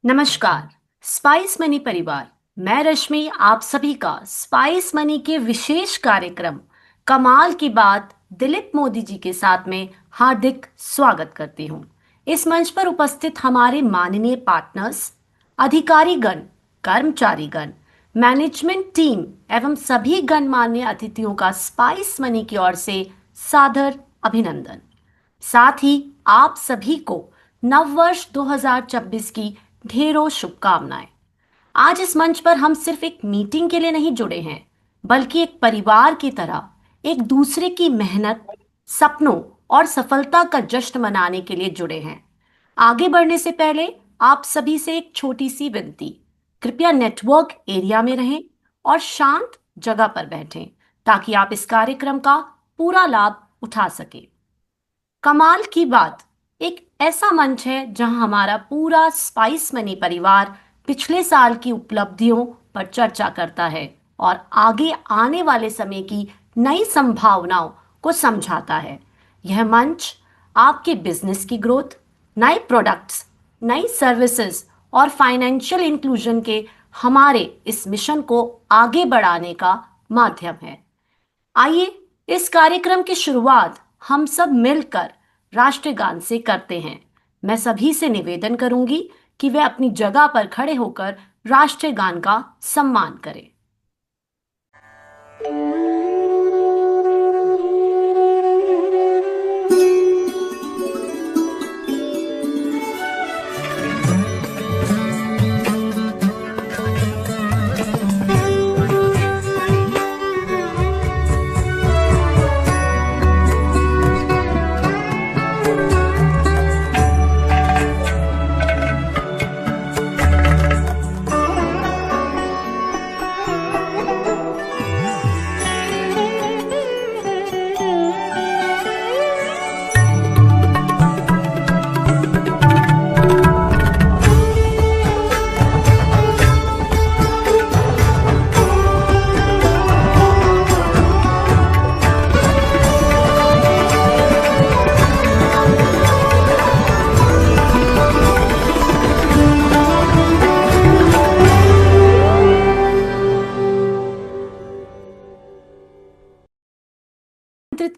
नमस्कार। Spice money परिवार, मैं रश्मि आप सभी का स्पाइस मनी के विशेष कार्यक्रम कमाल की बात दिलीप मोदी जी के साथ में हार्दिक स्वागत करती हूँ। इस मंच पर उपस्थित हमारे माननीय पार्टनर्स, अधिकारीगण, कर्मचारीगण, मैनेजमेंट टीम एवं सभी गणमान्य अतिथियों का स्पाइस मनी की ओर से सादर अभिनंदन। साथ ही आप सभी को नववर्ष 2026 की ढेरों शुभकामनाएं। आज इस मंच पर हम सिर्फ एक मीटिंग के लिए नहीं जुड़े हैं, बल्कि एक परिवार की तरह एक दूसरे की मेहनत, सपनों और सफलता का जश्न मनाने के लिए जुड़े हैं। आगे बढ़ने से पहले आप सभी से एक छोटी सी विनती, कृपया नेटवर्क एरिया में रहें और शांत जगह पर बैठें ताकि आप इस कार्यक्रम का पूरा लाभ उठा सकें। कमाल की बात एक ऐसा मंच है जहां हमारा पूरा स्पाइस मनी परिवार पिछले साल की उपलब्धियों पर चर्चा करता है और आगे आने वाले समय की नई संभावनाओं को समझाता है। यह मंच आपके बिजनेस की ग्रोथ, नए प्रोडक्ट्स, नई सर्विसेज और फाइनेंशियल इंक्लूजन के हमारे इस मिशन को आगे बढ़ाने का माध्यम है। आइए इस कार्यक्रम की शुरुआत हम सब मिलकर राष्ट्रगान से करते हैं। मैं सभी से निवेदन करूंगी कि वे अपनी जगह पर खड़े होकर राष्ट्रगान का सम्मान करें।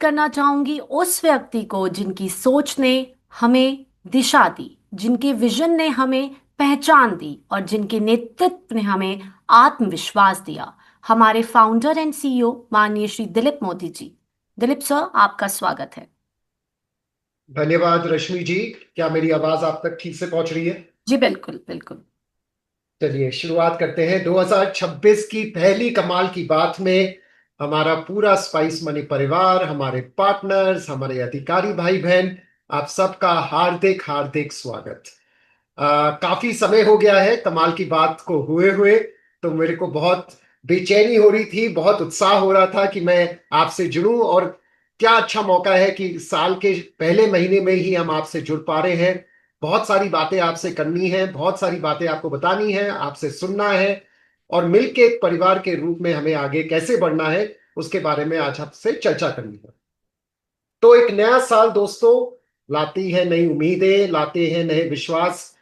करना चाहूंगी उस व्यक्ति को जिनकी सोच ने हमें दिशा दी, जिनके विजन ने हमें पहचान दी और जिनके नेतृत्व ने हमें आत्मविश्वास दिया, हमारे फाउंडर एंड सीईओ माननीय श्री दिलीप मोदी जी। दिलीप सर, आपका स्वागत है। धन्यवाद रश्मि जी। क्या मेरी आवाज आप तक ठीक से पहुंच रही है? जी बिल्कुल बिल्कुल। चलिए शुरुआत करते हैं। 2026 की पहली कमाल की बात में हमारा पूरा स्पाइस मनी परिवार, हमारे पार्टनर्स, हमारे अधिकारी भाई बहन, आप सबका हार्दिक हार्दिक स्वागत। काफी समय हो गया है कमाल की बात को हुए हुए, तो मेरे को बहुत बेचैनी हो रही थी, बहुत उत्साह हो रहा था कि मैं आपसे जुड़ूं। और क्या अच्छा मौका है कि साल के पहले महीने में ही हम आपसे जुड़ पा रहे हैं। बहुत सारी बातें आपसे करनी है, बहुत सारी बातें आपको बतानी है, आपसे सुनना है, और मिलके एक परिवार के रूप में हमें आगे कैसे बढ़ना है उसके बारे में आज आपसे चर्चा करनी है। तो एक नया साल दोस्तों लाती है नई उम्मीदें, लाते हैं नए विश्वास,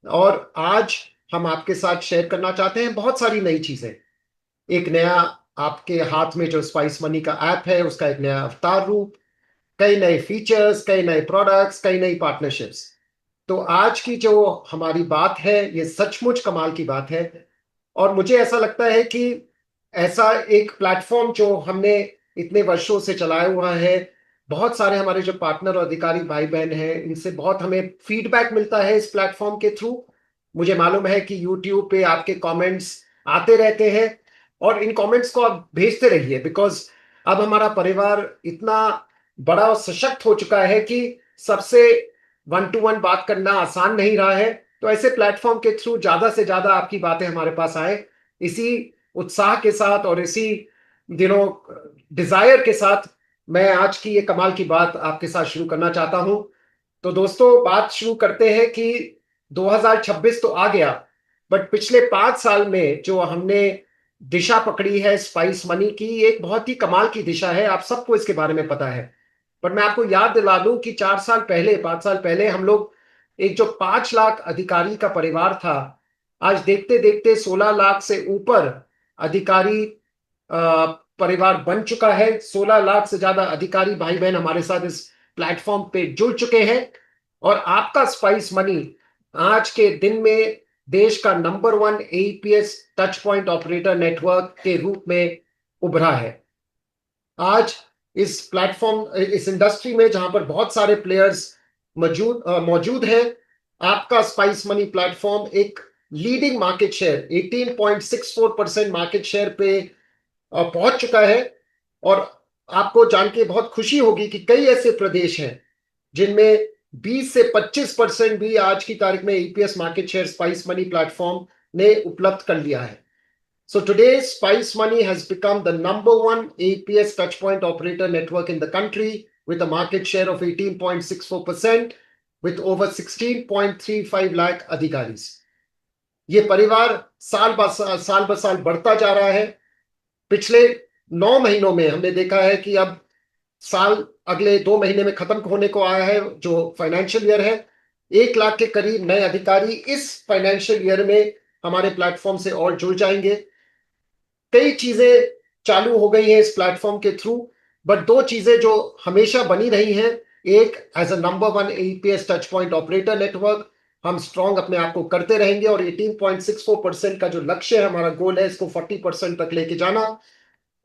और आज हम आपके साथ शेयर करना चाहते हैं बहुत सारी नई चीजें। एक नया, आपके हाथ में जो स्पाइस मनी का ऐप है उसका एक नया अवतार रूप, कई नए फीचर्स, कई नए प्रोडक्ट्स, कई नई पार्टनरशिप्स। तो आज की जो हमारी बात है ये सचमुच कमाल की बात है। और मुझे ऐसा लगता है कि ऐसा एक प्लेटफॉर्म जो हमने इतने वर्षों से चलाया हुआ है, बहुत सारे हमारे जो पार्टनर और अधिकारी भाई बहन हैं इनसे बहुत हमें फीडबैक मिलता है इस प्लेटफॉर्म के थ्रू। मुझे मालूम है कि यूट्यूब पे आपके कमेंट्स आते रहते हैं, और इन कमेंट्स को आप भेजते रहिए, बिकॉज अब हमारा परिवार इतना बड़ा और सशक्त हो चुका है कि सबसे वन टू वन बात करना आसान नहीं रहा है। तो ऐसे प्लेटफॉर्म के थ्रू ज्यादा से ज्यादा आपकी बातें हमारे पास आए, इसी उत्साह के साथ और इसी दिनों डिजायर के साथ मैं आज की ये कमाल की बात आपके साथ शुरू करना चाहता हूं। तो दोस्तों बात शुरू करते हैं कि 2026 तो आ गया, बट पिछले 5 साल में जो हमने दिशा पकड़ी है स्पाइस मनी की, ये एक बहुत ही कमाल की दिशा है, आप सबको इसके बारे में पता है। पर मैं आपको याद दिला दूं कि 4 साल पहले, 5 साल पहले हम लोग एक जो 5 लाख अधिकारी का परिवार था, आज देखते देखते 16 लाख से ऊपर अधिकारी परिवार बन चुका है। 16 लाख से ज्यादा अधिकारी भाई बहन हमारे साथ इस प्लेटफॉर्म पे जुड़ चुके हैं, और आपका स्पाइस मनी आज के दिन में देश का number 1 AEPS touch point operator network के रूप में उभरा है। आज इस प्लेटफॉर्म, इस इंडस्ट्री में जहां पर बहुत सारे प्लेयर्स मौजूद हैं, आपका स्पाइस मनी प्लेटफॉर्म एक leading market share 18.64% market share पे पहुंच चुका है। और आपको जान के बहुत खुशी होगी कि कई ऐसे प्रदेश हैं जिनमें 20 से 25% भी आज की तारीख में EPS market share spice money platform ने उपलब्ध कर लिया है। So today, Spice Money has become the #1 APS touchpoint operator network in the country with a market share of 18.64% with over 16.35 lakh अधिकारीज। ये परिवार साल ब साल बढ़ता जा रहा है। पिछले 9 महीनों में हमने देखा है कि अब साल अगले 2 महीने में खत्म होने को आया है, जो फाइनेंशियल ईयर है। 1 लाख के करीब नए अधिकारी इस फाइनेंशियल ईयर में हमारे प्लेटफॉर्म से और जुड़ जाएंगे। कई चीजें चालू हो गई हैं इस प्लेटफॉर्म के थ्रू, बट दो चीजें जो हमेशा बनी रही हैं, एक as a number 1 AEPS touch point operator network हम स्ट्रॉन्ग अपने आप को करते रहेंगे, और 18.64% का जो लक्ष्य है, हमारा गोल है इसको 40% तक लेके जाना।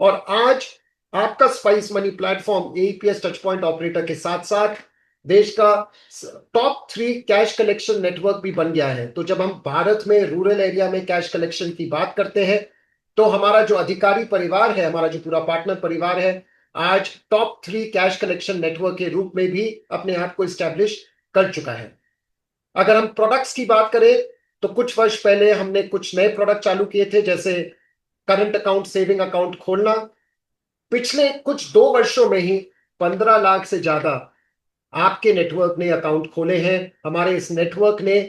और आज आपका spice money platform AEPS touch point operator के साथ साथ देश का टॉप 3 कैश कलेक्शन नेटवर्क भी बन गया है। तो जब हम भारत में रूरल एरिया में कैश कलेक्शन की बात करते हैं, तो हमारा जो अधिकारी परिवार है, हमारा जो पूरा पार्टनर परिवार है, आज टॉप 3 कैश कलेक्शन नेटवर्क के रूप में भी अपने आप को इस्टेब्लिश कर चुका है। अगर हम प्रोडक्ट्स की बात करें, तो कुछ वर्ष पहले हमने कुछ नए प्रोडक्ट चालू किए थे, जैसे करंट अकाउंट, सेविंग अकाउंट खोलना। पिछले कुछ 2 वर्षों में ही 15 लाख से ज्यादा आपके नेटवर्क ने अकाउंट खोले हैं। हमारे इस नेटवर्क ने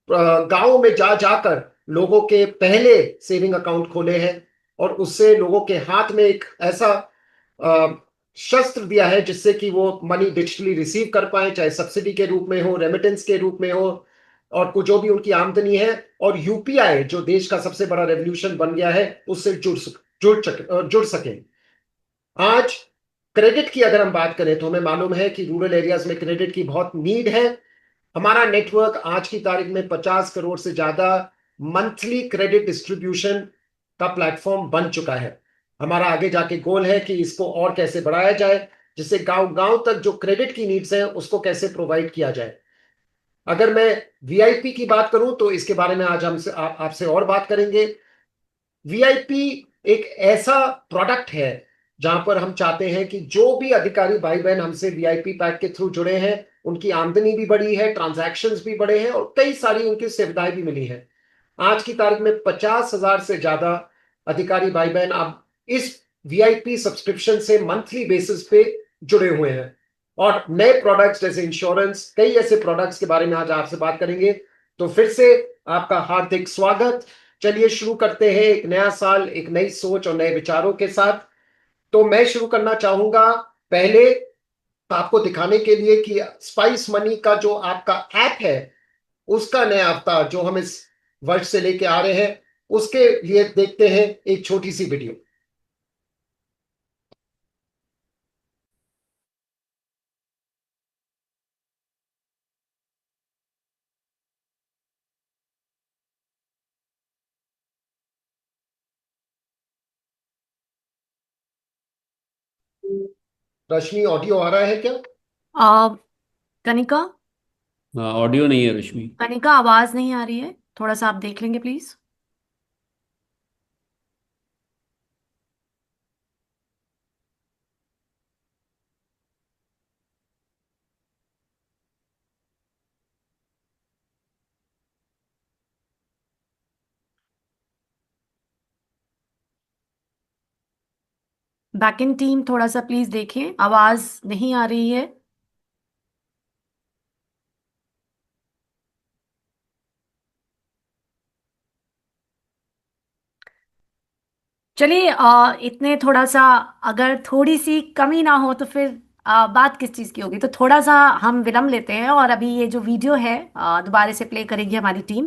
गांवों में जा जाकर लोगों के पहले सेविंग अकाउंट खोले हैं, और उससे लोगों के हाथ में एक ऐसा अ, शस्त्र दिया है जिससे कि वो मनी डिजिटली रिसीव कर पाए, चाहे सब्सिडी के रूप में हो, रेमिटेंस के रूप में हो, और कुछ जो भी उनकी आमदनी है, और यूपीआई जो देश का सबसे बड़ा रेवोल्यूशन बन गया है उससे जुड़ सके। आज क्रेडिट की अगर हम बात करें तो हमें मालूम है कि रूरल एरियाज में क्रेडिट की बहुत नीड है। हमारा नेटवर्क आज की तारीख में 50 करोड़ से ज्यादा मंथली क्रेडिट डिस्ट्रीब्यूशन का प्लेटफॉर्म बन चुका है। हमारा आगे जाके गोल है कि इसको और कैसे बढ़ाया जाए, जिससे गांव गांव तक जो क्रेडिट की नीड्स है उसको कैसे प्रोवाइड किया जाए। अगर मैं वीआईपी की बात करूं तो इसके बारे में आज हमसे आपसे और बात करेंगे। वीआईपी एक ऐसा प्रोडक्ट है जहां पर हम चाहते हैं कि जो भी अधिकारी भाई बहन हमसे वीआईपी पैक के थ्रू जुड़े हैं, उनकी आमदनी भी बढ़ी है, ट्रांजैक्शंस भी बढ़े हैं और कई सारी उनकी सुविधाएं भी मिली हैं। आज की तारीख में 50,000 से ज्यादा अधिकारी भाई बहन अब इस वीआईपी सब्सक्रिप्शन से मंथली बेसिस पे जुड़े हुए हैं। और नए प्रोडक्ट्स जैसे इंश्योरेंस, कई ऐसे प्रोडक्ट्स के बारे में आज आपसे बात करेंगे। तो फिर से आपका हार्दिक स्वागत। चलिए शुरू करते हैं एक नया साल, एक नई सोच और नए विचारों के साथ। तो मैं शुरू करना चाहूंगा पहले आपको दिखाने के लिए कि स्पाइस मनी का जो आपका ऐप है उसका नया अवतार जो हम इस वर्ष से लेके आ रहे हैं, उसके लिए देखते हैं एक छोटी सी वीडियो। रश्मि, ऑडियो आ रहा है क्या? आ, कनिका। हाँ, ऑडियो नहीं है रश्मि। कनिका, आवाज नहीं आ रही है, थोड़ा सा आप देख लेंगे प्लीज। बैकएंड टीम थोड़ा सा प्लीज देखें, आवाज नहीं आ रही है। चलिए, इतने थोड़ा सा, अगर थोड़ी सी कमी ना हो तो फिर बात किस चीज़ की होगी। तो थोड़ा सा हम विलम्ब लेते हैं और अभी ये जो वीडियो है दोबारा से प्ले करेगी हमारी टीम।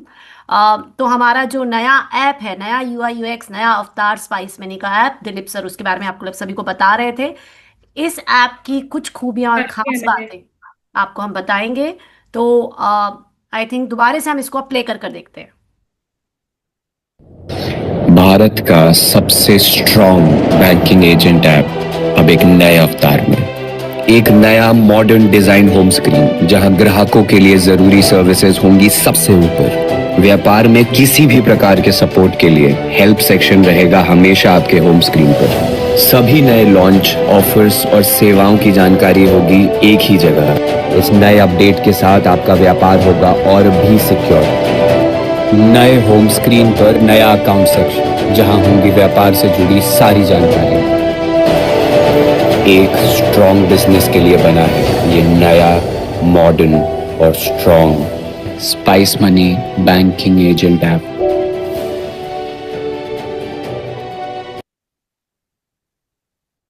तो हमारा जो नया ऐप है, नया यूआई यूएक्स, नया अवतार स्पाइस मनी का ऐप, दिलीप सर उसके बारे में आपको लोग सभी को बता रहे थे। इस ऐप की कुछ खूबियां और खास बातें आपको हम बताएंगे। तो आई थिंक दोबारा से हम इसको प्ले कर देखते हैं। भारत का सबसे स्ट्रॉन्ग बैंकिंग एजेंट ऐप अब एक नए अवतार में, एक नया मॉडर्न डिजाइन होम स्क्रीन जहां ग्राहकों के लिए जरूरी सर्विसेज होंगी सबसे ऊपर। व्यापार में किसी भी प्रकार के सपोर्ट के लिए हेल्प सेक्शन रहेगा हमेशा आपके होम स्क्रीन पर। सभी नए लॉन्च, ऑफर्स और सेवाओं की जानकारी होगी एक ही जगह। इस नए अपडेट के साथ आपका व्यापार होगा और भी सिक्योर। नए होम स्क्रीन पर नया अकाउंट सेक्शन जहां होंगी व्यापार से जुड़ी सारी जानकारी। एक स्ट्रॉन्ग बिजनेस के लिए बना है ये नया, मॉडर्न और strong spice money banking agent app.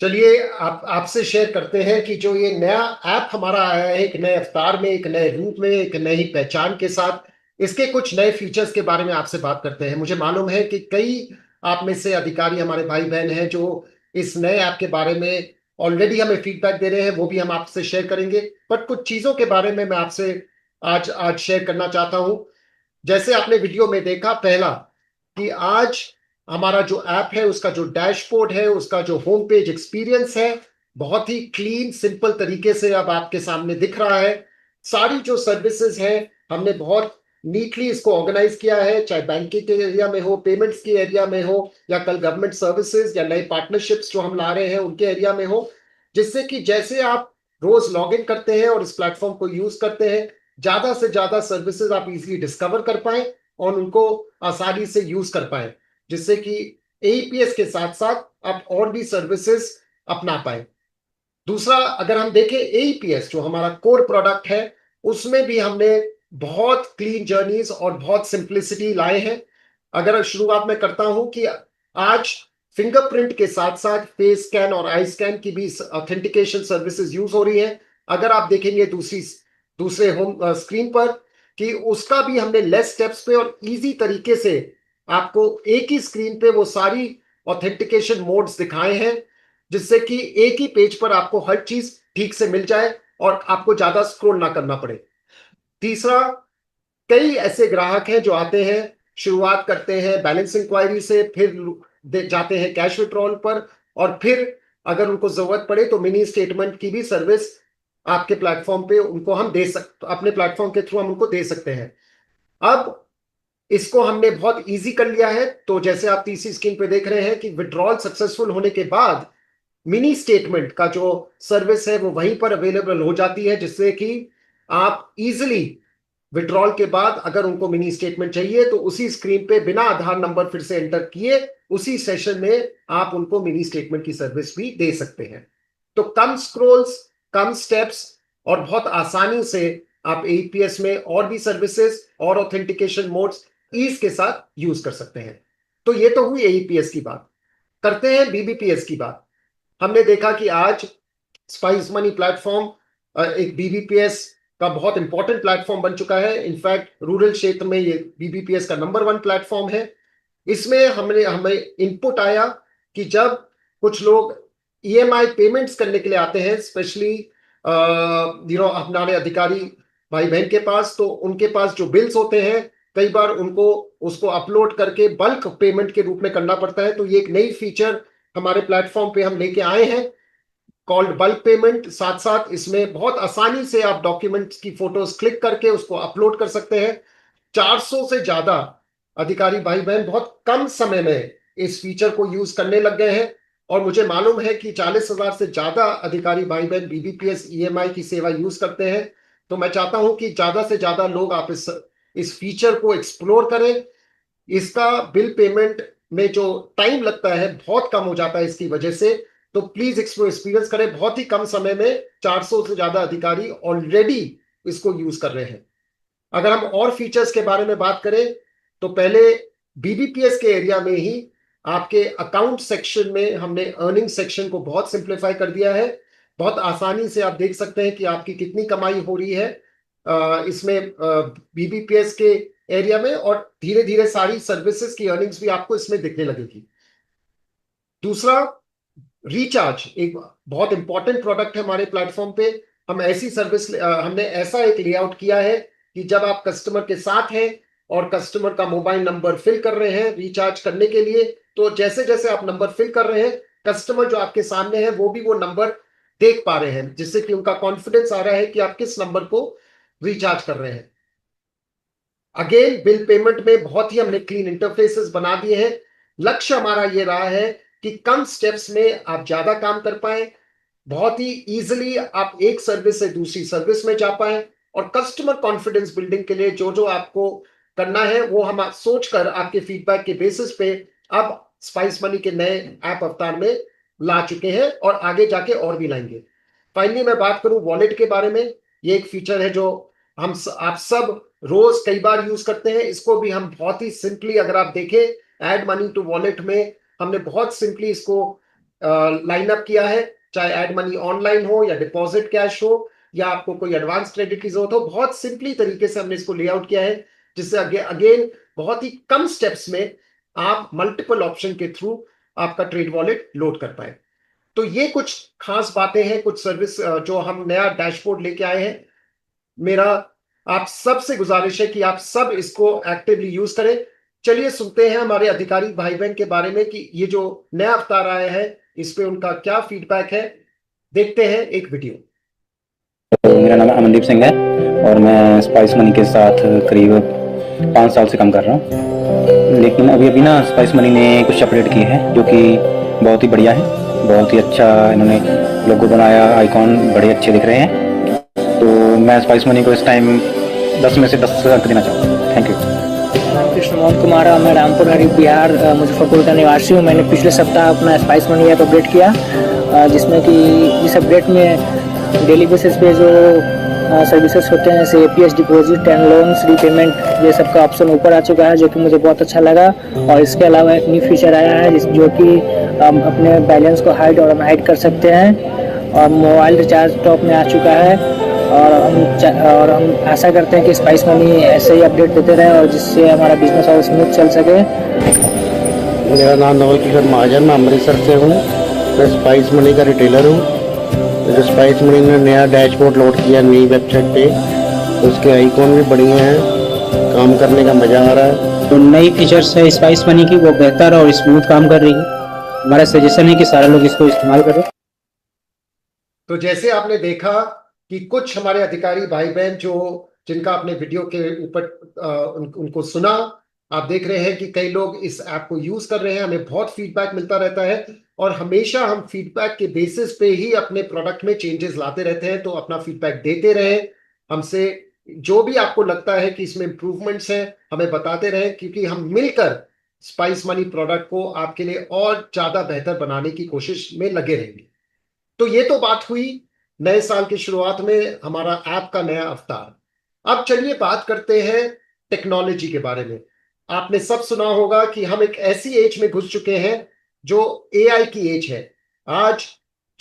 चलिए आपसे शेयर करते हैं कि जो ये नया ऐप हमारा आया है, एक नए अवतार में, एक नए रूप में, एक नई पहचान के साथ, इसके कुछ नए फीचर्स के बारे में आपसे बात करते हैं। मुझे मालूम है कि कई आप में से अधिकारी हमारे भाई बहन हैं जो इस नए ऐप के बारे में ऑलरेडी हमें फीडबैक दे रहे हैं, वो भी हम आपसे शेयर करेंगे। बट कुछ चीजों के बारे में मैं आपसे आज आज शेयर करना चाहता हूं। जैसे आपने वीडियो में देखा पहला, कि आज हमारा जो ऐप है उसका जो डैशबोर्ड है, उसका जो होम पेज एक्सपीरियंस है, बहुत ही क्लीन सिंपल तरीके से अब आपके सामने दिख रहा है। सारी जो सर्विसेज है हमने बहुत नीटली इसको ऑर्गेनाइज किया है, चाहे बैंकिंग के एरिया में हो, पेमेंट्स के एरिया में हो, या कल गवर्नमेंट सर्विसेज या नए पार्टनरशिप्स जो हम ला रहे हैं उनके एरिया में हो। जिससे कि जैसे आप रोज लॉग इन करते हैं और इस प्लेटफॉर्म को यूज करते हैं, ज्यादा से ज्यादा सर्विसेज आप इजीली डिस्कवर कर पाए और उनको आसानी से यूज कर पाए, जिससे कि एईपीएस के साथ साथ आप और भी सर्विसेज अपना पाए। दूसरा, अगर हम देखें एईपीएस जो हमारा कोर प्रोडक्ट है, उसमें भी हमने बहुत क्लीन जर्नीज और बहुत सिंप्लिसिटी लाए हैं। अगर शुरुआत में करता हूं कि आज फिंगरप्रिंट के साथ साथ फेस स्कैन और आई स्कैन की भी ऑथेंटिकेशन सर्विसेज यूज हो रही है। अगर आप देखेंगे दूसरे होम स्क्रीन पर, कि उसका भी हमने लेस स्टेप्स पे और इजी तरीके से आपको एक ही स्क्रीन पे वो सारी ऑथेंटिकेशन मोड्स दिखाए हैं, जिससे कि एक ही पेज पर आपको हर चीज ठीक से मिल जाए और आपको ज्यादा स्क्रॉल ना करना पड़े। तीसरा, कई ऐसे ग्राहक हैं जो आते हैं, शुरुआत करते हैं बैलेंस इंक्वायरी से, फिर जाते हैं कैश विड्रॉल पर, और फिर अगर उनको जरूरत पड़े तो मिनी स्टेटमेंट की भी सर्विस आपके प्लेटफॉर्म पे उनको हम अपने प्लेटफॉर्म के थ्रू हम उनको दे सकते हैं। अब इसको हमने बहुत इजी कर लिया है। तो जैसे आप तीसरी स्क्रीन पे देख रहे हैं कि विड्रॉल सक्सेसफुल होने के बाद मिनी स्टेटमेंट का जो सर्विस है वो वहीं पर अवेलेबल हो जाती है, जिससे कि आप इजीली विड्रॉल के बाद अगर उनको मिनी स्टेटमेंट चाहिए तो उसी स्क्रीन पे बिना आधार नंबर फिर से एंटर किए उसी सेशन में आप उनको मिनी स्टेटमेंट की सर्विस भी दे सकते हैं। तो कम स्क्रॉल्स, कम स्टेप्स और बहुत आसानी से आप एईपीएस में और भी सर्विसेज और ऑथेंटिकेशन मोड्स ईज के साथ यूज कर सकते हैं। तो ये तो हुई एईपीएस की बात। करते हैं बीबीपीएस की बात। हमने देखा कि आज स्पाइस मनी प्लेटफॉर्म एक बीबीपीएस का बहुत इंपॉर्टेंट प्लेटफॉर्म बन चुका है। इनफैक्ट रूरल क्षेत्र में ये बीबीपीएस का नंबर 1 प्लेटफॉर्म है। इसमें हमें इनपुट आया कि जब कुछ लोग ईएमआई पेमेंट्स करने के लिए आते हैं, स्पेशली हमारे अधिकारी भाई बहन के पास, तो उनके पास जो बिल्स होते हैं कई बार उनको उसको अपलोड करके बल्क पेमेंट के रूप में करना पड़ता है। तो ये एक नई फीचर हमारे प्लेटफॉर्म पे हम लेके आए हैं कॉल्ड बल्क पेमेंट। साथ साथ इसमें बहुत आसानी से आप डॉक्यूमेंट्स की फोटोज क्लिक करके उसको अपलोड कर सकते हैं। 400 से ज्यादा अधिकारी भाई बहन बहुत कम समय में इस फीचर को यूज करने लग गए हैं, और मुझे मालूम है कि 40,000 से ज्यादा अधिकारी भाई बहन बीबीपीएस ईएमआई की सेवा यूज करते हैं। तो मैं चाहता हूं कि ज्यादा से ज्यादा लोग आप इस फीचर को एक्सप्लोर करें। इसका बिल पेमेंट में जो टाइम लगता है बहुत कम हो जाता है इसकी वजह से। तो प्लीज इसको एक्सपीरियंस करें। बहुत ही कम समय में 400 से ज्यादा अधिकारी ऑलरेडी इसको यूज कर रहे हैं। अगर हम और फीचर्स के बारे में बात करें तो पहले बीबीपीएस के एरिया में ही आपके अकाउंट सेक्शन में हमने अर्निंग सेक्शन को बहुत सिंप्लीफाई कर दिया है। बहुत आसानी से आप देख सकते हैं कि आपकी कितनी कमाई हो रही है इसमें बीबीपीएस के एरिया में, और धीरे धीरे सारी सर्विसेज की अर्निंग्स भी आपको इसमें दिखने लगेगी। दूसरा, रिचार्ज एक बहुत इंपॉर्टेंट प्रोडक्ट है हमारे प्लेटफॉर्म पे। हम ऐसी सर्विस हमने ऐसा एक लेआउट किया है कि जब आप कस्टमर के साथ हैं और कस्टमर का मोबाइल नंबर फिल कर रहे हैं रिचार्ज करने के लिए, तो जैसे जैसे आप नंबर फिल कर रहे हैं कस्टमर जो आपके सामने है वो भी वो नंबर देख पा रहे हैं, जिससे कि उनका कॉन्फिडेंस आ रहा है कि आप किस नंबर को रिचार्ज कर रहे हैं। अगेन बिल पेमेंट में बहुत ही हमने क्लीन इंटरफेसेस बना दिए हैं। लक्ष्य हमारा ये रहा है कि कम स्टेप्स में आप ज्यादा काम कर पाए, बहुत ही इजीली आप एक सर्विस से दूसरी सर्विस में जा पाए, और कस्टमर कॉन्फिडेंस बिल्डिंग के लिए जो जो आपको करना है वो हम सोचकर आपके फीडबैक के बेसिस पे अब स्पाइस मनी के नए ऐप अवतार में ला चुके हैं और आगे जाके और भी लाएंगे। फाइनली मैं बात करूं वॉलेट के बारे में। ये एक फीचर है जो आप सब रोज कई बार यूज करते हैं। इसको भी हम बहुत ही सिंपली, अगर आप देखें ऐड मनी टू वॉलेट में हमने बहुत सिंपली इसको लाइन अप किया है। चाहे ऐड मनी ऑनलाइन हो या डिपॉजिट कैश हो या आपको कोई एडवांस क्रेडिट की जरूरत हो, बहुत सिंपली तरीके से हमने इसको लेआउट किया है, जिससे अगेन बहुत ही कम स्टेप्स में आप मल्टीपल ऑप्शन के थ्रू आपका ट्रेड वॉलेट लोड कर पाए। तो ये कुछ खास बातें हैं, कुछ सर्विस जो हम नया डैशबोर्ड लेके आए हैं। मेरा आप सबसे गुजारिश है कि आप सब इसको एक्टिवली यूज करें। चलिए सुनते हैं हमारे अधिकारी भाई बहन के बारे में कि ये जो नया अवतार आया है इस पे उनका क्या फीडबैक है। देखते हैं एक वीडियो। तो मेरा नाम अमनदीप सिंह है और मैं स्पाइस मनी के साथ करीब 5 साल से काम कर रहा हूँ। लेकिन अभी ना स्पाइस मनी ने कुछ अपडेट किए हैं जो कि बहुत ही बढ़िया है, बहुत ही अच्छा इन्होंने लोगो बनाया, आइकॉन बड़े अच्छे दिख रहे हैं। तो मैं स्पाइस मनी को इस टाइम 10 में से 10 अंक देना चाहता हूँ। Thank you. कृष्ण मोहन कुमार, मैं रामपुर हरी बिहार मुजफ्फरपुर का निवासी हूँ। मैंने पिछले सप्ताह अपना स्पाइस मनी ऐप अपडेट किया, जिसमें कि इस अपडेट में डेली बेसिस पे जो सर्विसेज होते हैं जैसे APS deposit and loans repayment, ये सब का ऑप्शन ऊपर आ चुका है, जो कि मुझे बहुत अच्छा लगा। और इसके अलावा एक न्यू फीचर आया है जो कि हम अपने बैलेंस को हाइड और अनहाइड कर सकते हैं, और मोबाइल रिचार्ज टॉप में आ चुका है। और हम आशा करते हैं कि स्पाइस मनी ऐसे ही अपडेट देते रहे और जिससे हमारा बिजनेस और स्मूथ चल सके। मेरा नाम नवल किशोर महाजन, मैं अमृतसर से हूँ। मैं स्पाइस मनी का रिटेलर हूँ। जो स्पाइस मनी ने नया डैशबोर्ड लोड किया नई वेबसाइट पे, उसके आइकॉन भी बढ़िया हैं, काम करने का मजा आ रहा है। तो नई फीचर्स है स्पाइस मनी की, वो बेहतर और स्मूथ काम कर रही है। हमारा सजेशन है कि सारे लोग इसको इस्तेमाल करें। तो जैसे आपने देखा कि कुछ हमारे अधिकारी भाई बहन जो जिनका आपने वीडियो के ऊपर उनको सुना, आप देख रहे हैं कि कई लोग इस ऐप को यूज कर रहे हैं। हमें बहुत फीडबैक मिलता रहता है और हमेशा हम फीडबैक के बेसिस पे ही अपने प्रोडक्ट में चेंजेस लाते रहते हैं। तो अपना फीडबैक देते रहे हमसे, जो भी आपको लगता है कि इसमें इंप्रूवमेंट्स हैं हमें बताते रहे, क्योंकि हम मिलकर स्पाइस मनी प्रोडक्ट को आपके लिए और ज्यादा बेहतर बनाने की कोशिश में लगे रहेंगे। तो ये तो बात हुई नए साल की शुरुआत में हमारा ऐप का नया अवतार। अब चलिए बात करते हैं टेक्नोलॉजी के बारे में। आपने सब सुना होगा कि हम एक ऐसी एज में घुस चुके हैं जो एआई की एज है। आज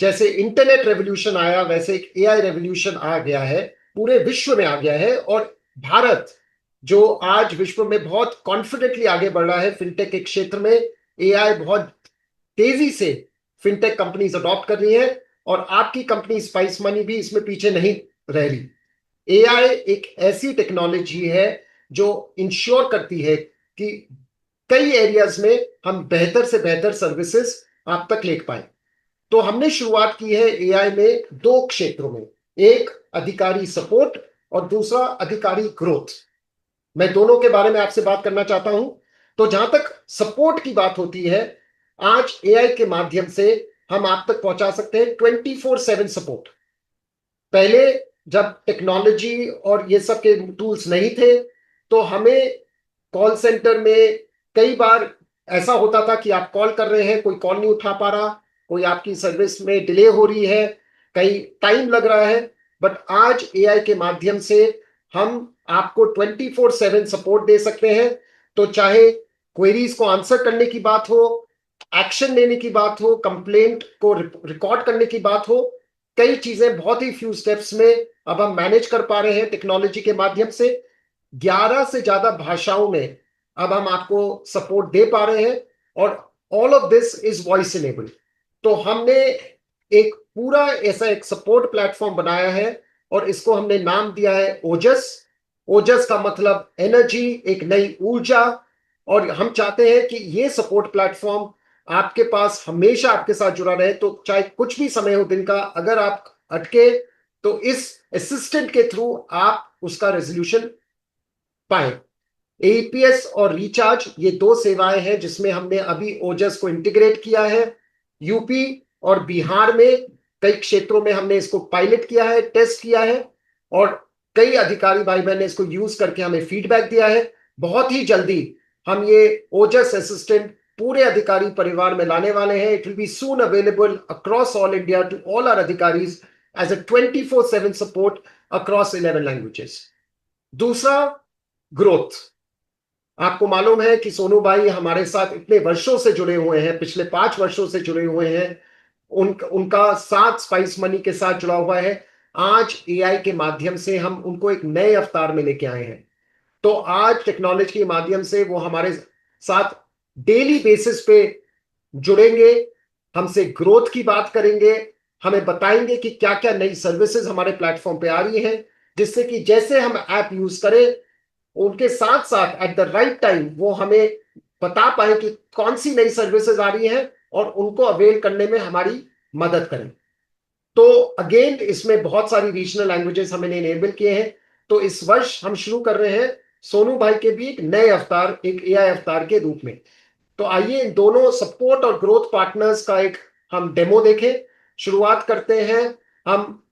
जैसे इंटरनेट रेवोल्यूशन आया वैसे एक एआई रेवोल्यूशन आ गया है, पूरे विश्व में आ गया है। और भारत जो आज विश्व में बहुत कॉन्फिडेंटली आगे बढ़ रहा है फिनटेक के क्षेत्र में, एआई बहुत तेजी से फिनटेक कंपनीज अडॉप्ट कर रही है और आपकी कंपनी स्पाइस मनी भी इसमें पीछे नहीं रह रही। एआई एक ऐसी टेक्नोलॉजी है जो इंश्योर करती है कि कई एरियाज में हम बेहतर से बेहतर सर्विसेज आप तक ले पाए। तो हमने शुरुआत की है एआई में दो क्षेत्रों में, एक अधिकारी सपोर्ट और दूसरा अधिकारी ग्रोथ। मैं दोनों के बारे में आपसे बात करना चाहता हूं। तो जहां तक सपोर्ट की बात होती है, आज एआई के माध्यम से हम आप तक पहुंचा सकते हैं 24/7 सपोर्ट। पहले जब टेक्नोलॉजी और ये सब के टूल्स नहीं थे तो हमें कॉल सेंटर में कई बार ऐसा होता था कि आप कॉल कर रहे हैं, कोई कॉल नहीं उठा पा रहा, कोई आपकी सर्विस में डिले हो रही है, कहीं टाइम लग रहा है। बट आज एआई के माध्यम से हम आपको 24/7 सपोर्ट दे सकते हैं। तो चाहे क्वेरीज को आंसर करने की बात हो, एक्शन लेने की बात हो, कंप्लेंट को रिकॉर्ड करने की बात हो, कई चीजें बहुत ही फ्यू स्टेप्स में अब हम मैनेज कर पा रहे हैं टेक्नोलॉजी के माध्यम से। 11 से ज्यादा भाषाओं में अब हम आपको सपोर्ट दे पा रहे हैं और all of this is voice enabled. तो हमने एक पूरा ऐसा एक सपोर्ट प्लेटफॉर्म बनाया है और इसको हमने नाम दिया है ओजस। ओजस का मतलब एनर्जी, एक नई ऊर्जा। और हम चाहते हैं कि ये सपोर्ट प्लेटफॉर्म आपके पास हमेशा आपके साथ जुड़ा रहे। तो चाहे कुछ भी समय हो दिन का, अगर आप अटके तो इस असिस्टेंट के थ्रू आप उसका रेजोल्यूशन पाए। एपीएस और रिचार्ज ये दो सेवाएं हैं जिसमें हमने अभी ओजस को इंटीग्रेट किया है। यूपी और बिहार में कई क्षेत्रों में हमने इसको पायलट किया है, टेस्ट किया है और कई अधिकारी भाई बहन ने इसको यूज करके हमें फीडबैक दिया है। बहुत ही जल्दी हम ये ओजस असिस्टेंट पूरे अधिकारी परिवार में लाने वाले हैं। It will be soon available across all India to all our अधिकारीज as a 24/7 support across 11 languages. दूसरा, ग्रोथ। आपको मालूम है कि सोनू भाई हमारे साथ इतने वर्षों से जुड़े हुए हैं, पिछले 5 वर्षों से जुड़े हुए हैं। उनका साथ स्पाइस मनी के साथ जुड़ा हुआ है। आज एआई के माध्यम से हम उनको एक नए अवतार में लेके आए हैं। तो आज टेक्नोलॉजी के माध्यम से वो हमारे साथ डेली बेसिस पे जुड़ेंगे, हमसे ग्रोथ की बात करेंगे, हमें बताएंगे कि क्या क्या नई सर्विसेज हमारे प्लेटफॉर्म पे आ रही हैं, जिससे कि जैसे हम ऐप यूज करें उनके साथ साथ एट द राइट टाइम वो हमें बता पाए कि कौन सी नई सर्विसेज आ रही हैं और उनको अवेल करने में हमारी मदद करें। तो अगेन इसमें बहुत सारी रीजनल लैंग्वेजेस हमने इनेबल किए हैं। तो इस वर्ष हम शुरू कर रहे हैं सोनू भाई के भी एक नए अवतार, एक एआई अवतार के रूप में। तो आइए इन दोनों सपोर्ट और ग्रोथ पार्टनर्स का एक हम डेमो देखें। शुरुआत करते हैं हम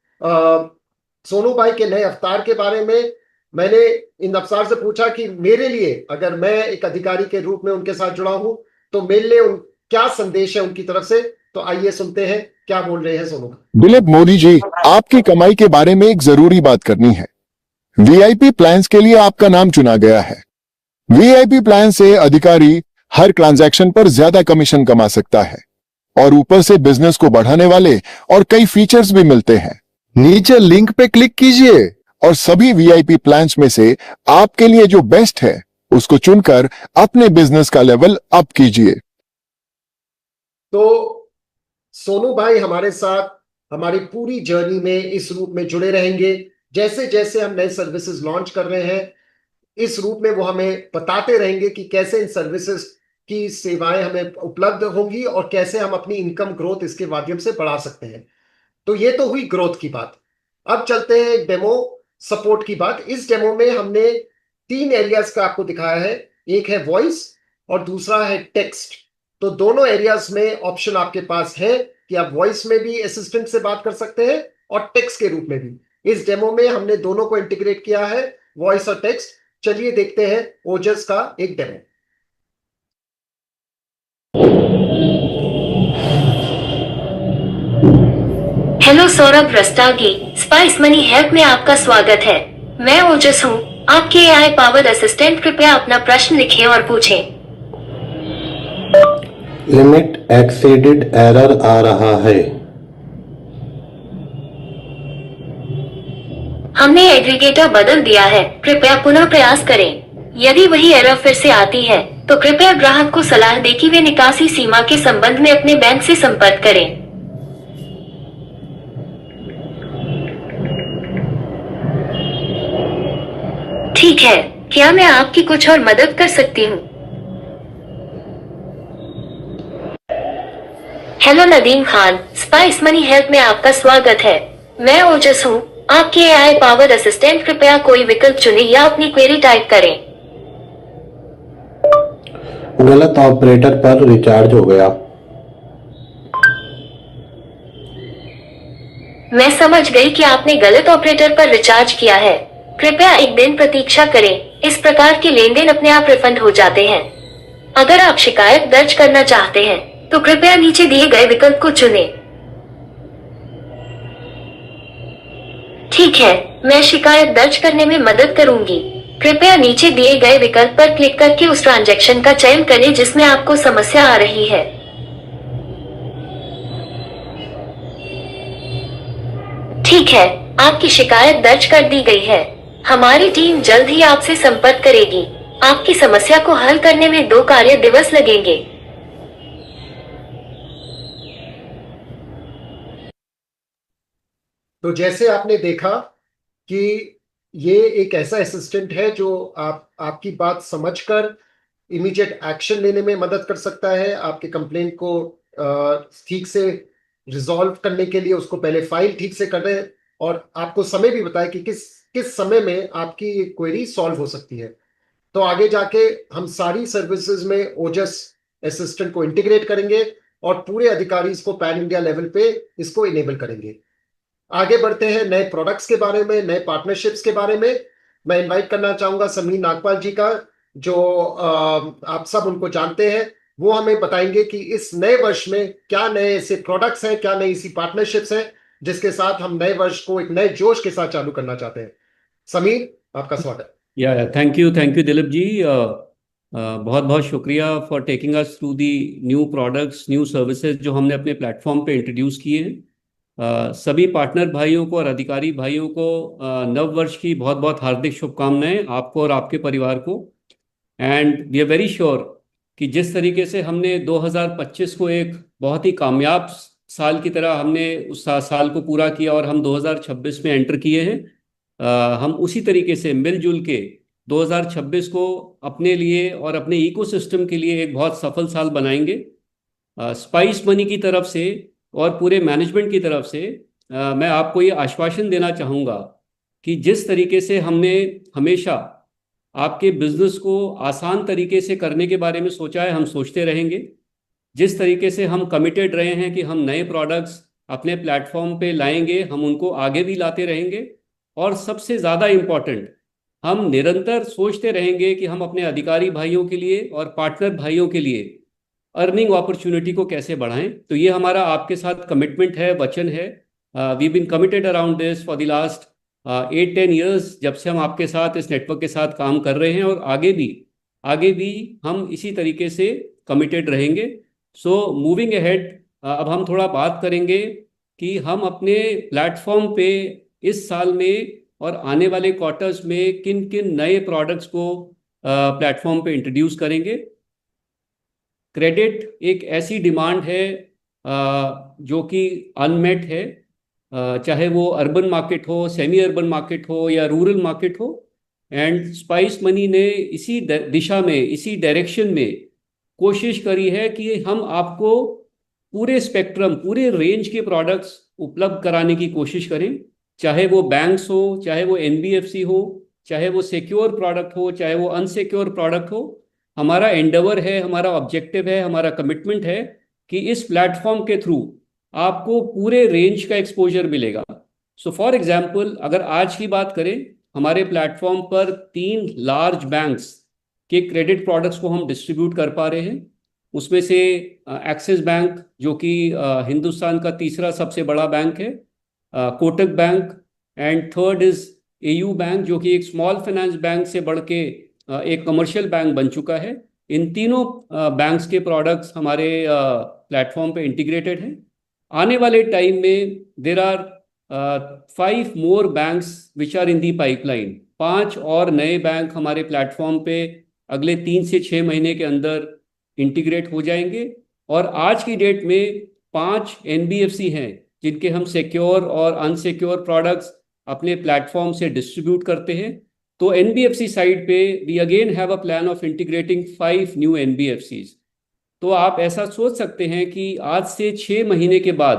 सोनू भाई के नए अवतार के बारे में। मैंने इन अफसर से पूछा कि मेरे लिए, अगर मैं एक अधिकारी के रूप में उनके साथ जुड़ा हूं तो मेरे लिए क्या संदेश है उनकी तरफ से। तो आइए सुनते हैं क्या बोल रहे हैं सोनू। दिलीप मोदी जी, आपकी कमाई के बारे में एक जरूरी बात करनी है। वीआईपी प्लान्स के लिए आपका नाम चुना गया है। वीआईपी प्लान से अधिकारी हर ट्रांजैक्शन पर ज्यादा कमीशन कमा सकता है और ऊपर से बिजनेस को बढ़ाने वाले और कई फीचर्स भी मिलते हैं। नीचे लिंक पे क्लिक कीजिए और सभी वीआईपी प्लान्स में से आपके लिए जो बेस्ट है उसको चुनकर अपने बिजनेस का लेवल अप कीजिए। तो सोनू भाई हमारे साथ हमारी पूरी जर्नी में इस रूप में जुड़े रहेंगे। जैसे जैसे हम नए सर्विसेज लॉन्च कर रहे हैं इस रूप में वो हमें बताते रहेंगे कि कैसे इन सर्विसेज की सेवाएं हमें उपलब्ध होंगी और कैसे हम अपनी इनकम ग्रोथ इसके माध्यम से बढ़ा सकते हैं। तो ये तो हुई ग्रोथ की बात। अब चलते हैं डेमो सपोर्ट की बात। इस डेमो में हमने 3 एरियाज का आपको दिखाया है, एक है वॉइस और दूसरा है टेक्स्ट। तो दोनों एरियाज में ऑप्शन आपके पास है कि आप वॉइस में भी असिस्टेंट से बात कर सकते हैं और टेक्स्ट के रूप में भी। इस डेमो में हमने दोनों को इंटीग्रेट किया है, वॉइस और टेक्स्ट। चलिए देखते हैं ओजस का एक demo. Hello Saurabh Rastogi, spice money help में आपका स्वागत है। मैं ओजस हूँ, आपके AI पावर्ड असिस्टेंट। कृपया अपना प्रश्न लिखें और पूछें। लिमिट एक्सीडेड एरर आ रहा है। हमने एग्रीगेटर बदल दिया है, कृपया पुनः प्रयास करें। यदि वही एरर फिर से आती है तो कृपया ग्राहक को सलाह दें कि वे निकासी सीमा के संबंध में अपने बैंक से संपर्क करें। ठीक है, क्या मैं आपकी कुछ और मदद कर सकती हूँ? Hello Nadeem Khan, spice money help में आपका स्वागत है। मैं ओजस हूँ, आपके AI पावर्ड असिस्टेंट। कृपया कोई विकल्प चुनें या अपनी क्वेरी टाइप करें। गलत ऑपरेटर पर रिचार्ज हो गया। मैं समझ गई कि आपने गलत ऑपरेटर पर रिचार्ज किया है। कृपया एक दिन प्रतीक्षा करें। इस प्रकार के लेन देन अपने आप रिफंड हो जाते हैं। अगर आप शिकायत दर्ज करना चाहते हैं तो कृपया नीचे दिए गए विकल्प को चुनें। ठीक है, मैं शिकायत दर्ज करने में मदद करूंगी। कृपया नीचे दिए गए विकल्प पर क्लिक करके उस ट्रांजैक्शन का चयन करें जिसमें आपको समस्या आ रही है। ठीक है, आपकी शिकायत दर्ज कर दी गई है। हमारी टीम जल्द ही आपसे संपर्क करेगी। आपकी समस्या को हल करने में 2 कार्य दिवस लगेंगे। तो जैसे आपने देखा कि ये एक ऐसा असिस्टेंट है जो आपकी बात समझकर इमीडिएट एक्शन लेने में मदद कर सकता है। आपके कंप्लेंट को ठीक से रिजॉल्व करने के लिए उसको पहले फाइल ठीक से कर रहे और आपको समय भी बताए कि किस समय में आपकी क्वेरी सॉल्व हो सकती है। तो आगे जाके हम सारी सर्विसेज में ओजस असिस्टेंट को इंटीग्रेट करेंगे और पूरे अधिकारी इसको पैन इंडिया लेवल पे इसको इनेबल करेंगे। आगे बढ़ते हैं नए प्रोडक्ट्स के बारे में, नए पार्टनरशिप्स के बारे में। मैं इनवाइट करना चाहूंगा समीर नागपाल जी का, जो आप सब उनको जानते हैं। वो हमें बताएंगे कि इस नए वर्ष में क्या नए ऐसे प्रोडक्ट्स हैं, क्या नई ऐसी पार्टनरशिप्स हैं जिसके साथ हम नए वर्ष को एक नए जोश के साथ चालू करना चाहते हैं। समीर, आपका स्वागत। Thank you Dilip ji. बहुत बहुत शुक्रिया for taking us through the new products, new services जो हमने अपने प्लेटफॉर्म पे इंट्रोड्यूस किए हैं। सभी पार्टनर भाइयों को और अधिकारी भाइयों को नव वर्ष की बहुत बहुत हार्दिक शुभकामनाएं, आपको और आपके परिवार को। And we are very sure कि जिस तरीके से हमने 2025 को एक बहुत ही कामयाब साल की तरह हमने उस साल को पूरा किया और हम 2026 में एंटर किए हैं, हम उसी तरीके से मिलजुल के 2026 को अपने लिए और अपने इकोसिस्टम के लिए एक बहुत सफल साल बनाएंगे। स्पाइस मनी की तरफ से और पूरे मैनेजमेंट की तरफ से मैं आपको ये आश्वासन देना चाहूँगा कि जिस तरीके से हमने हमेशा आपके बिजनेस को आसान तरीके से करने के बारे में सोचा है, हम सोचते रहेंगे। जिस तरीके से हम कमिटेड रहे हैं कि हम नए प्रोडक्ट्स अपने प्लेटफॉर्म पे लाएंगे, हम उनको आगे भी लाते रहेंगे। और सबसे ज़्यादा इम्पॉर्टेंट, हम निरंतर सोचते रहेंगे कि हम अपने अधिकारी भाइयों के लिए और पार्टनर भाइयों के लिए अर्निंग अपॉर्चुनिटी को कैसे बढ़ाएं। तो ये हमारा आपके साथ कमिटमेंट है, वचन है। We been committed around this for the last 8-10 years, जब से हम आपके साथ इस नेटवर्क के साथ काम कर रहे हैं, और आगे भी हम इसी तरीके से कमिटेड रहेंगे। सो मूविंग अहेड, अब हम थोड़ा बात करेंगे कि हम अपने प्लेटफॉर्म पे इस साल में और आने वाले क्वार्टर्स में किन किन नए प्रोडक्ट्स को प्लेटफॉर्म पे इंट्रोड्यूस करेंगे। क्रेडिट एक ऐसी डिमांड है जो कि अनमेट है। चाहे वो अर्बन मार्केट हो, सेमी अर्बन मार्केट हो या रूरल मार्केट हो। एंड स्पाइस मनी ने इसी दिशा में, इसी डायरेक्शन में कोशिश करी है कि हम आपको पूरे स्पेक्ट्रम, पूरे रेंज के प्रोडक्ट्स उपलब्ध कराने की कोशिश करें। चाहे वो बैंक्स हो, चाहे वो एनबीएफसी हो, चाहे वो सिक्योर प्रोडक्ट हो, चाहे वो अनसिक्योर प्रोडक्ट हो। हमारा एंडेवर है, हमारा ऑब्जेक्टिव है, हमारा कमिटमेंट है कि इस प्लेटफॉर्म के थ्रू आपको पूरे रेंज का एक्सपोजर मिलेगा। सो फॉर एग्जाम्पल, अगर आज की बात करें, हमारे प्लेटफॉर्म पर 3 लार्ज बैंक्स के क्रेडिट प्रोडक्ट्स को हम डिस्ट्रीब्यूट कर पा रहे हैं। उसमें से एक्सिस बैंक, जो कि हिंदुस्तान का तीसरा सबसे बड़ा बैंक है, Kotak bank, and third is AU bank, जो कि एक स्मॉल फाइनेंस बैंक से बढ़ के एक कमर्शियल बैंक बन चुका है। इन तीनों बैंक्स के प्रोडक्ट्स हमारे प्लेटफॉर्म पे इंटीग्रेटेड हैं। आने वाले टाइम में there are 5 more banks which are in the pipeline. 5 और नए बैंक हमारे प्लेटफॉर्म पे अगले 3 से 6 महीने के अंदर इंटीग्रेट हो जाएंगे। और आज की डेट में 5 एनबीएफसी हैं जिनके हम सिक्योर और अनसिक्योर प्रोडक्ट्स अपने प्लेटफॉर्म से डिस्ट्रीब्यूट करते हैं। तो एनबीएफसी साइड पे we again have a plan of integrating 5 new NBFCs. तो आप ऐसा सोच सकते हैं कि आज से 6 महीने के बाद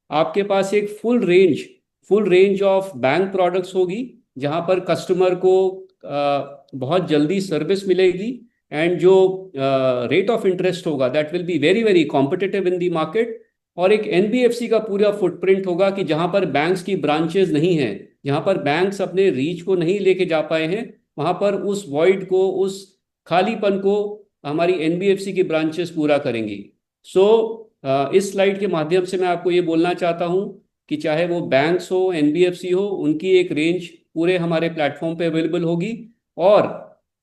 आपके पास एक full range of bank products होगी, जहां पर कस्टमर को बहुत जल्दी सर्विस मिलेगी, एंड जो रेट ऑफ इंटरेस्ट होगा that will be very very competitive in the market. और एक एनबीएफसी का पूरा फुटप्रिंट होगा कि जहां पर बैंक्स की ब्रांचेस नहीं हैं, जहां पर बैंक्स अपने रीच को नहीं लेके जा पाए हैं, वहां पर उस वॉइड को, उस खालीपन को हमारी एनबीएफसी की ब्रांचेस पूरा करेंगी। सो इस स्लाइड के माध्यम से मैं आपको ये बोलना चाहता हूँ कि चाहे वो बैंक्स हो, एनबीएफसी हो, उनकी एक रेंज पूरे हमारे प्लेटफॉर्म पे अवेलेबल होगी। और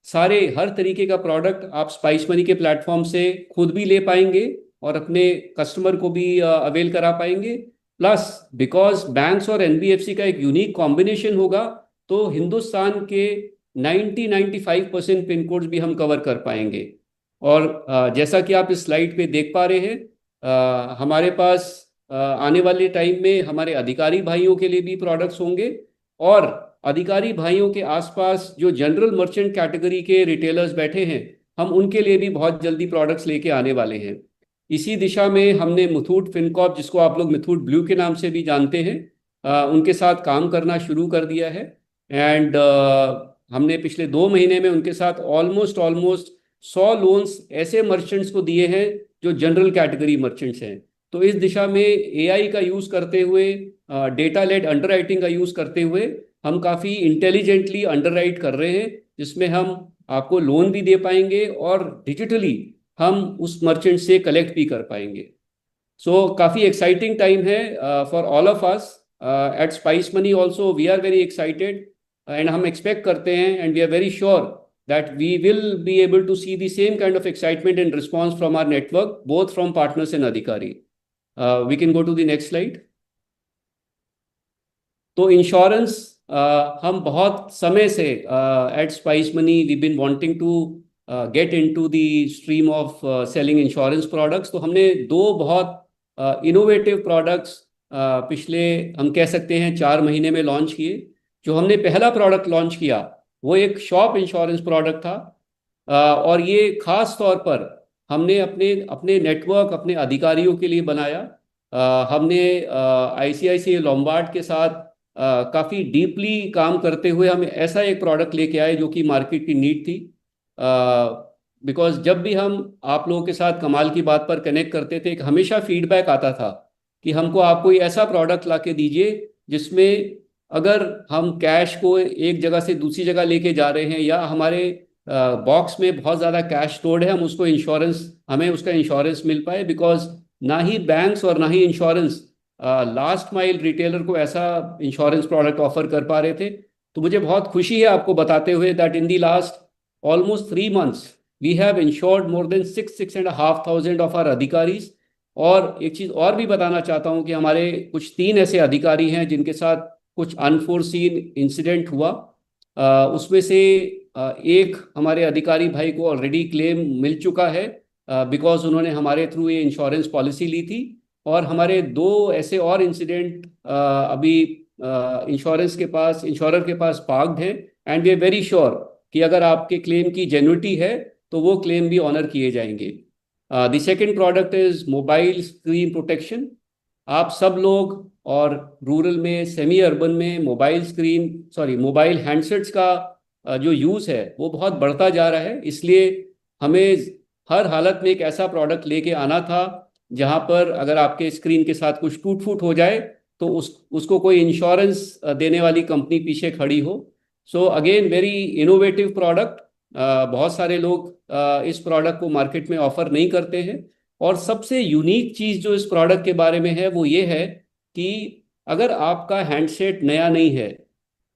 हर तरीके का प्रोडक्ट आप स्पाइस मनी के प्लेटफॉर्म से खुद भी ले पाएंगे और अपने कस्टमर को भी अवेल करा पाएंगे। प्लस बिकॉज बैंक्स और एनबीएफसी का एक यूनिक कॉम्बिनेशन होगा, तो हिंदुस्तान के 90-95% पिन कोड्स भी हम कवर कर पाएंगे। और जैसा कि आप इस स्लाइड पे देख पा रहे हैं, हमारे पास आने वाले टाइम में हमारे अधिकारी भाइयों के लिए भी प्रोडक्ट्स होंगे, और अधिकारी भाइयों के आसपास जो जनरल मर्चेंट कैटेगरी के रिटेलर्स बैठे हैं, हम उनके लिए भी बहुत जल्दी प्रोडक्ट्स लेके आने वाले हैं। इसी दिशा में हमने मुथूट फिनकॉर्प, जिसको आप लोग मुथूट ब्लू के नाम से भी जानते हैं, उनके साथ काम करना शुरू कर दिया है। एंड हमने पिछले 2 महीने में उनके साथ ऑलमोस्ट 100 लोन्स ऐसे मर्चेंट्स को दिए हैं जो जनरल कैटेगरी मर्चेंट्स हैं। तो इस दिशा में एआई का यूज़ करते हुए, डेटा लेड अंडरराइटिंग का यूज़ करते हुए हम काफ़ी इंटेलिजेंटली अंडरराइट कर रहे हैं, जिसमें हम आपको लोन भी दे पाएंगे और डिजिटली हम उस मर्चेंट से कलेक्ट भी कर पाएंगे। सो काफ़ी एक्साइटिंग टाइम है for all of us at Spice Money. Also we are very excited, and हम एक्सपेक्ट करते हैं, and we are very sure that we will be able to see the same kind of excitement and response from our network, both from partners and adhikari. We can go to the next slide. तो insurance, हम बहुत समय से at Spice Money we been wanting to get into the stream of selling insurance products. तो हमने 2 बहुत innovative products पिछले, हम कह सकते हैं, 4 महीने में लॉन्च किए। जो हमने पहला प्रोडक्ट लॉन्च किया वो एक शॉप इंश्योरेंस प्रोडक्ट था, और ये खास तौर पर हमने अपने नेटवर्क, अपने अधिकारियों के लिए बनाया। हमने आईसीआईसीआई लोम्बार्ड के साथ काफ़ी डीपली काम करते हुए हम ऐसा एक प्रोडक्ट लेके आए जो कि मार्केट की नीड थी। बिकॉज जब भी हम आप लोगों के साथ कमाल की बात पर कनेक्ट करते थे, एक हमेशा फीडबैक आता था कि हमको आप कोई ऐसा प्रोडक्ट ला के दीजिए जिसमें अगर हम कैश को एक जगह से दूसरी जगह लेके जा रहे हैं, या हमारे बॉक्स में बहुत ज़्यादा कैश स्टोर्ड है, हमें उसका इंश्योरेंस मिल पाए। बिकॉज ना ही बैंक्स और ना ही इंश्योरेंस लास्ट माइल रिटेलर को ऐसा इंश्योरेंस प्रोडक्ट ऑफर कर पा रहे थे। तो मुझे बहुत खुशी है आपको बताते हुए that in the last almost 3 months we have insured more than 6,500 of our अधिकारीज। और एक चीज़ और भी बताना चाहता हूँ कि हमारे कुछ 3 ऐसे अधिकारी हैं जिनके साथ कुछ अनफोर्सीन इंसिडेंट हुआ। उसमें से एक हमारे अधिकारी भाई को ऑलरेडी क्लेम मिल चुका है, बिकॉज उन्होंने हमारे थ्रू ये इंश्योरेंस पॉलिसी ली थी। और हमारे 2 ऐसे और इंसिडेंट अभी इंश्योरर के पास पार्क्ड हैं, and we are very sure कि अगर आपके क्लेम की जेन्युइनिटी है तो वो क्लेम भी ऑनर किए जाएंगे। The second product is mobile screen protection. आप सब लोग और रूरल में, सेमी अर्बन में मोबाइल हैंडसेट्स का जो यूज़ है वो बहुत बढ़ता जा रहा है, इसलिए हमें हर हालत में एक ऐसा प्रोडक्ट लेके आना था जहां पर अगर आपके स्क्रीन के साथ कुछ टूट फूट हो जाए तो उसको कोई इंश्योरेंस देने वाली कंपनी पीछे खड़ी हो। So again very innovative product. बहुत सारे लोग इस प्रोडक्ट को मार्केट में ऑफर नहीं करते हैं, और सबसे यूनिक चीज़ जो इस प्रोडक्ट के बारे में है वो ये है कि अगर आपका हैंडसेट नया नहीं है,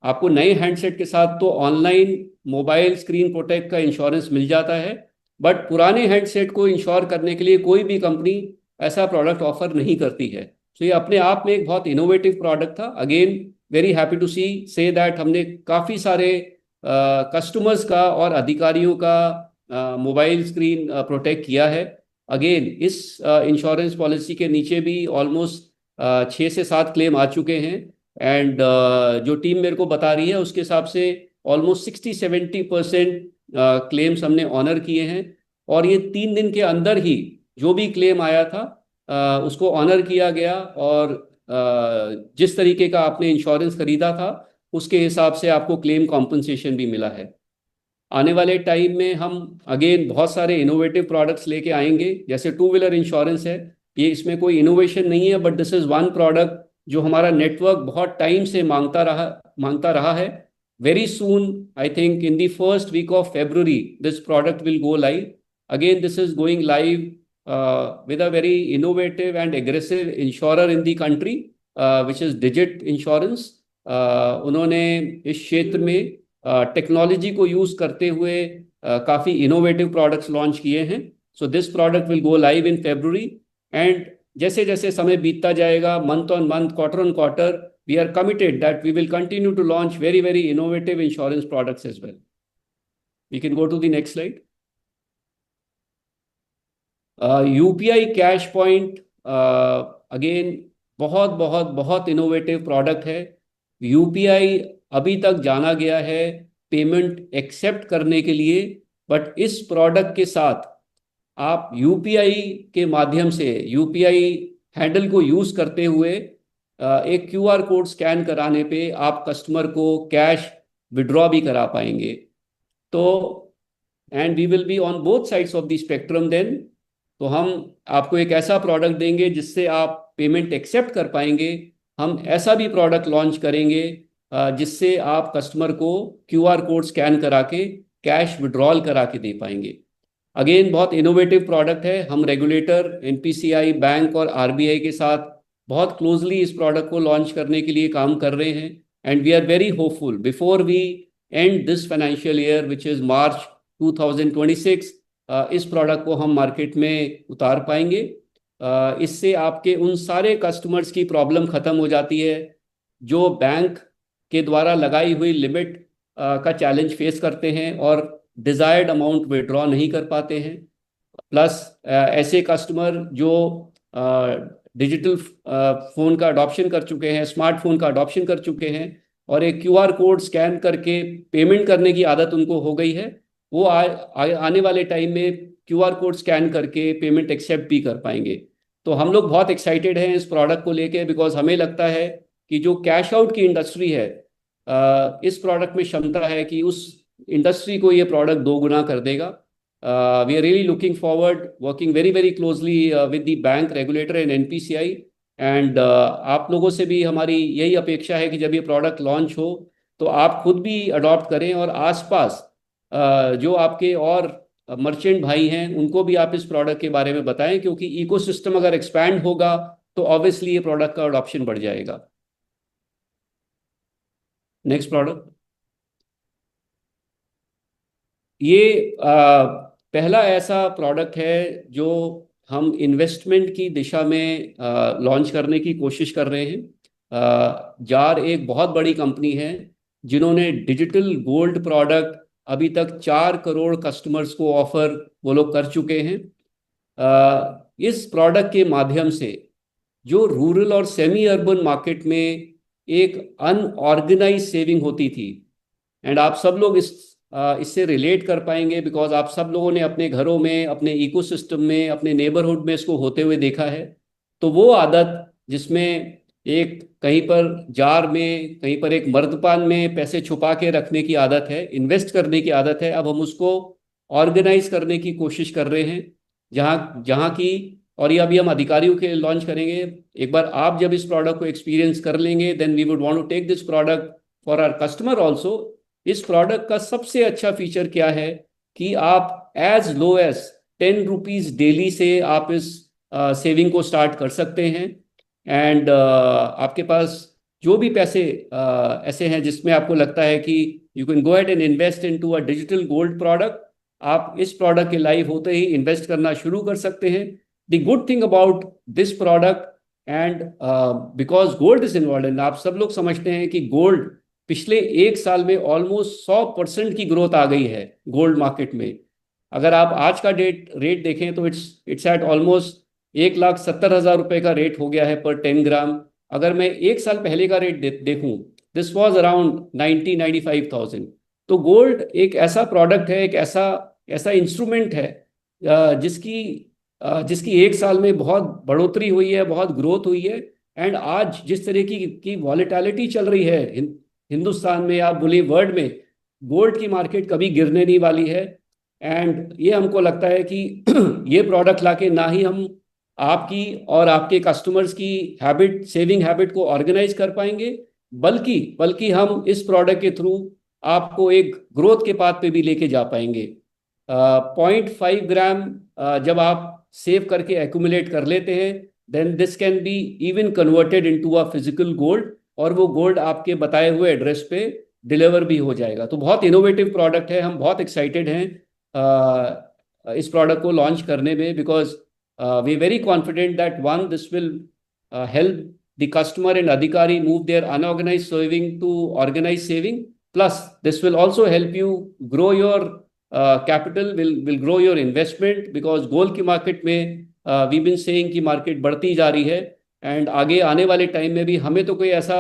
आपको नए हैंडसेट के साथ तो ऑनलाइन मोबाइल स्क्रीन प्रोटेक्ट का इंश्योरेंस मिल जाता है, बट पुराने हैंडसेट को इंश्योर करने के लिए कोई भी कंपनी ऐसा प्रोडक्ट ऑफर नहीं करती है। तो ये अपने आप में एक बहुत इनोवेटिव प्रोडक्ट था। Again very happy to say that हमने काफ़ी सारे कस्टमर्स का और अधिकारियों का मोबाइल स्क्रीन प्रोटेक्ट किया है। अगेन इस इंश्योरेंस पॉलिसी के नीचे भी ऑलमोस्ट 6 से 7 क्लेम आ चुके हैं, एंड जो टीम मेरे को बता रही है उसके हिसाब से ऑलमोस्ट 60-70% क्लेम्स हमने ऑनर किए हैं, और ये 3 दिन के अंदर ही जो भी क्लेम आया था उसको ऑनर किया गया, और जिस तरीके का आपने इंश्योरेंस खरीदा था उसके हिसाब से आपको क्लेम कॉम्पनसेशन भी मिला है। आने वाले टाइम में हम अगेन बहुत सारे इनोवेटिव प्रोडक्ट्स लेके आएंगे, जैसे 2 व्हीलर इंश्योरेंस है। ये इसमें कोई इनोवेशन नहीं है, but this is one product जो हमारा नेटवर्क बहुत टाइम से मांगता रहा है। Very soon, I think in the first week of February, this product will go live. Again, this is going live with a very innovative and aggressive insurer in the country, which is Digit Insurance. उन्होंने इस क्षेत्र में technology को use करते हुए काफ़ी innovative products launch किए हैं। So this product will go live in February, and जैसे जैसे समय बीतता जाएगा, month on month, quarter on quarter, we are committed that we will continue to launch very, very innovative insurance products as well. We can go to the next slide. UPI Cash Point, again बहुत बहुत बहुत innovative product है। UPI अभी तक जाना गया है payment accept करने के लिए, बट इस प्रोडक्ट के साथ आप UPI के माध्यम से UPI हैंडल को यूज करते हुए एक QR कोड स्कैन कराने पे आप कस्टमर को कैश विड्रॉ भी करा पाएंगे। तो and we will be on both sides of the spectrum then. तो हम आपको एक ऐसा प्रोडक्ट देंगे जिससे आप पेमेंट एक्सेप्ट कर पाएंगे। हम ऐसा भी प्रोडक्ट लॉन्च करेंगे जिससे आप कस्टमर को QR कोड स्कैन करा के कैश विड्रॉल करा के दे पाएंगे। अगेन बहुत इनोवेटिव प्रोडक्ट है। हम रेगुलेटर, NPCI, बैंक और RBI के साथ बहुत क्लोजली इस प्रोडक्ट को लॉन्च करने के लिए काम कर रहे हैं, and we are very hopeful before we end this financial year which is March 2026, इस प्रोडक्ट को हम मार्केट में उतार पाएंगे। इससे आपके उन सारे कस्टमर्स की प्रॉब्लम ख़त्म हो जाती है जो बैंक के द्वारा लगाई हुई लिमिट का चैलेंज फेस करते हैं और डिज़ायर्ड अमाउंट विड्रॉ नहीं कर पाते हैं। प्लस ऐसे कस्टमर जो डिजिटल फ़ोन का अडॉप्शन कर चुके हैं, स्मार्टफोन का अडॉप्शन कर चुके हैं, और एक QR कोड स्कैन करके पेमेंट करने की आदत उनको हो गई है, वो आने वाले टाइम में QR कोड स्कैन करके पेमेंट एक्सेप्ट भी कर पाएंगे। तो हम लोग बहुत एक्साइटेड हैं इस प्रोडक्ट को लेके, बिकॉज हमें लगता है कि जो कैश आउट की इंडस्ट्री है, इस प्रोडक्ट में क्षमता है कि उस इंडस्ट्री को ये प्रोडक्ट 2 गुना कर देगा। We are really looking forward working very very closely with the bank regulator and NPCI, and आप लोगों से भी हमारी यही अपेक्षा है कि जब ये प्रोडक्ट लॉन्च हो तो आप खुद भी अडॉप्ट करें, और आसपास जो आपके और मर्चेंट भाई हैं उनको भी आप इस प्रोडक्ट के बारे में बताएं, क्योंकि इकोसिस्टम अगर एक्सपैंड होगा तो ऑब्वियसली ये प्रोडक्ट का अडॉप्शन बढ़ जाएगा। नेक्स्ट प्रोडक्ट, ये पहला ऐसा प्रोडक्ट है जो हम इन्वेस्टमेंट की दिशा में लॉन्च करने की कोशिश कर रहे हैं। जार एक बहुत बड़ी कंपनी है जिन्होंने डिजिटल गोल्ड प्रोडक्ट अभी तक 4 करोड़ कस्टमर्स को ऑफर वो लोग कर चुके हैं। इस प्रोडक्ट के माध्यम से जो रूरल और सेमी अर्बन मार्केट में एक अनऑर्गेनाइज सेविंग होती थी। एंड आप सब लोग इससे रिलेट कर पाएंगे, बिकॉज आप सब लोगों ने अपने घरों में, अपने इकोसिस्टम में, अपने नेबरहुड में इसको होते हुए देखा है। तो वो आदत जिसमें एक कहीं पर जार में, कहीं पर एक मर्दपान में पैसे छुपा के रखने की आदत है, इन्वेस्ट करने की आदत है, अब हम उसको ऑर्गेनाइज करने की कोशिश कर रहे हैं। जहाँ जहाँ की, और ये अभी हम अधिकारियों के लिए लॉन्च करेंगे। एक बार आप जब इस प्रोडक्ट को एक्सपीरियंस कर लेंगे, then we would want to take this product for our customer also. इस प्रोडक्ट का सबसे अच्छा फीचर क्या है कि आप as low as 10 rupees daily से आप इस सेविंग को स्टार्ट कर सकते हैं। एंड आपके पास जो भी पैसे ऐसे हैं जिसमें आपको लगता है कि you can go ahead and invest into a digital gold product, आप इस प्रोडक्ट के लाइव होते ही इन्वेस्ट करना शुरू कर सकते हैं। The good thing about this product, and because gold is involve, and आप सब लोग समझते हैं कि गोल्ड पिछले एक साल में ऑलमोस्ट 100% की ग्रोथ आ गई है गोल्ड मार्केट में। अगर आप आज का रेट देखें तो इट्स एट ऑलमोस्ट 1,70,000 रुपए का रेट हो गया है पर 10 ग्राम। अगर मैं एक साल पहले का रेट देखूं, दिस वाज अराउंड 90,95,000। तो गोल्ड एक ऐसा प्रोडक्ट है, एक ऐसा इंस्ट्रूमेंट है जिसकी एक साल में बहुत बढ़ोतरी हुई है, बहुत ग्रोथ हुई है। एंड आज जिस तरह की वॉलेटिलिटी चल रही है हिंदुस्तान में, आप बोलिए वर्ल्ड में, गोल्ड की मार्केट कभी गिरने नहीं वाली है। एंड ये हमको लगता है कि ये प्रोडक्ट लाके ना ही हम आपकी और आपके कस्टमर्स की सेविंग हैबिट को ऑर्गेनाइज कर पाएंगे, बल्कि हम इस प्रोडक्ट के थ्रू आपको एक ग्रोथ के पाथ पे भी लेके जा पाएंगे। 0.5 ग्राम जब आप सेव करके एक्यूमुलेट कर लेते हैं, then this can be even converted into a physical gold, और वो गोल्ड आपके बताए हुए एड्रेस पे डिलीवर भी हो जाएगा। तो बहुत इनोवेटिव प्रोडक्ट है, हम बहुत एक्साइटेड हैं इस प्रोडक्ट को लॉन्च करने में, because we very confident that one, this will help the customer and अधिकारी move their unorganised saving to organised saving, plus this will also help you grow your capital, will grow your investment, because gold की market में we been saying की market बढ़ती जा रही है। And आगे आने वाले टाइम में भी हमें तो कोई ऐसा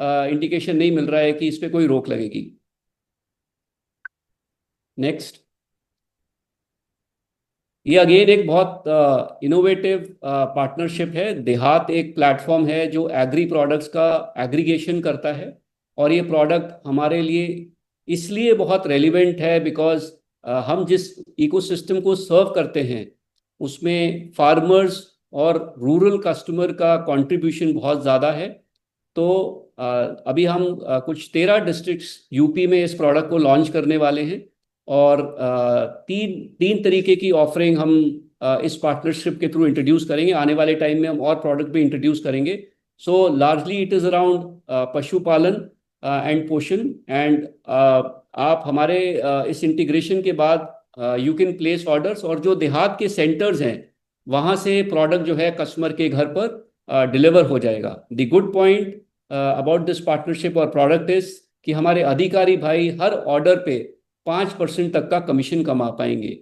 इंडिकेशन नहीं मिल रहा है कि इस पे कोई रोक लगेगी। नेक्स्ट, ये अगेन एक बहुत इनोवेटिव पार्टनरशिप है। देहात एक प्लेटफॉर्म है जो एग्री प्रोडक्ट्स का एग्रीगेशन करता है, और ये प्रोडक्ट हमारे लिए इसलिए बहुत रेलिवेंट है बिकॉज हम जिस इकोसिस्टम को सर्व करते हैं उसमें फार्मर्स और रूरल कस्टमर का कंट्रीब्यूशन बहुत ज़्यादा है। तो अभी हम कुछ 13 डिस्ट्रिक्ट्स यूपी में इस प्रोडक्ट को लॉन्च करने वाले हैं, और तीन तरीके की ऑफरिंग हम इस पार्टनरशिप के थ्रू इंट्रोड्यूस करेंगे। आने वाले टाइम में हम और प्रोडक्ट भी इंट्रोड्यूस करेंगे। सो लार्जली इट इज़ अराउंड पशुपालन एंड पोषण। एंड आप हमारे इस इंटीग्रेशन के बाद यू कैन प्लेस ऑर्डर्स, और जो देहात के सेंटर्स हैं वहाँ से प्रोडक्ट जो है कस्टमर के घर पर डिलीवर हो जाएगा। The good point about this partnership और प्रोडक्ट इज कि हमारे अधिकारी भाई हर ऑर्डर पे 5% तक का कमीशन कमा पाएंगे।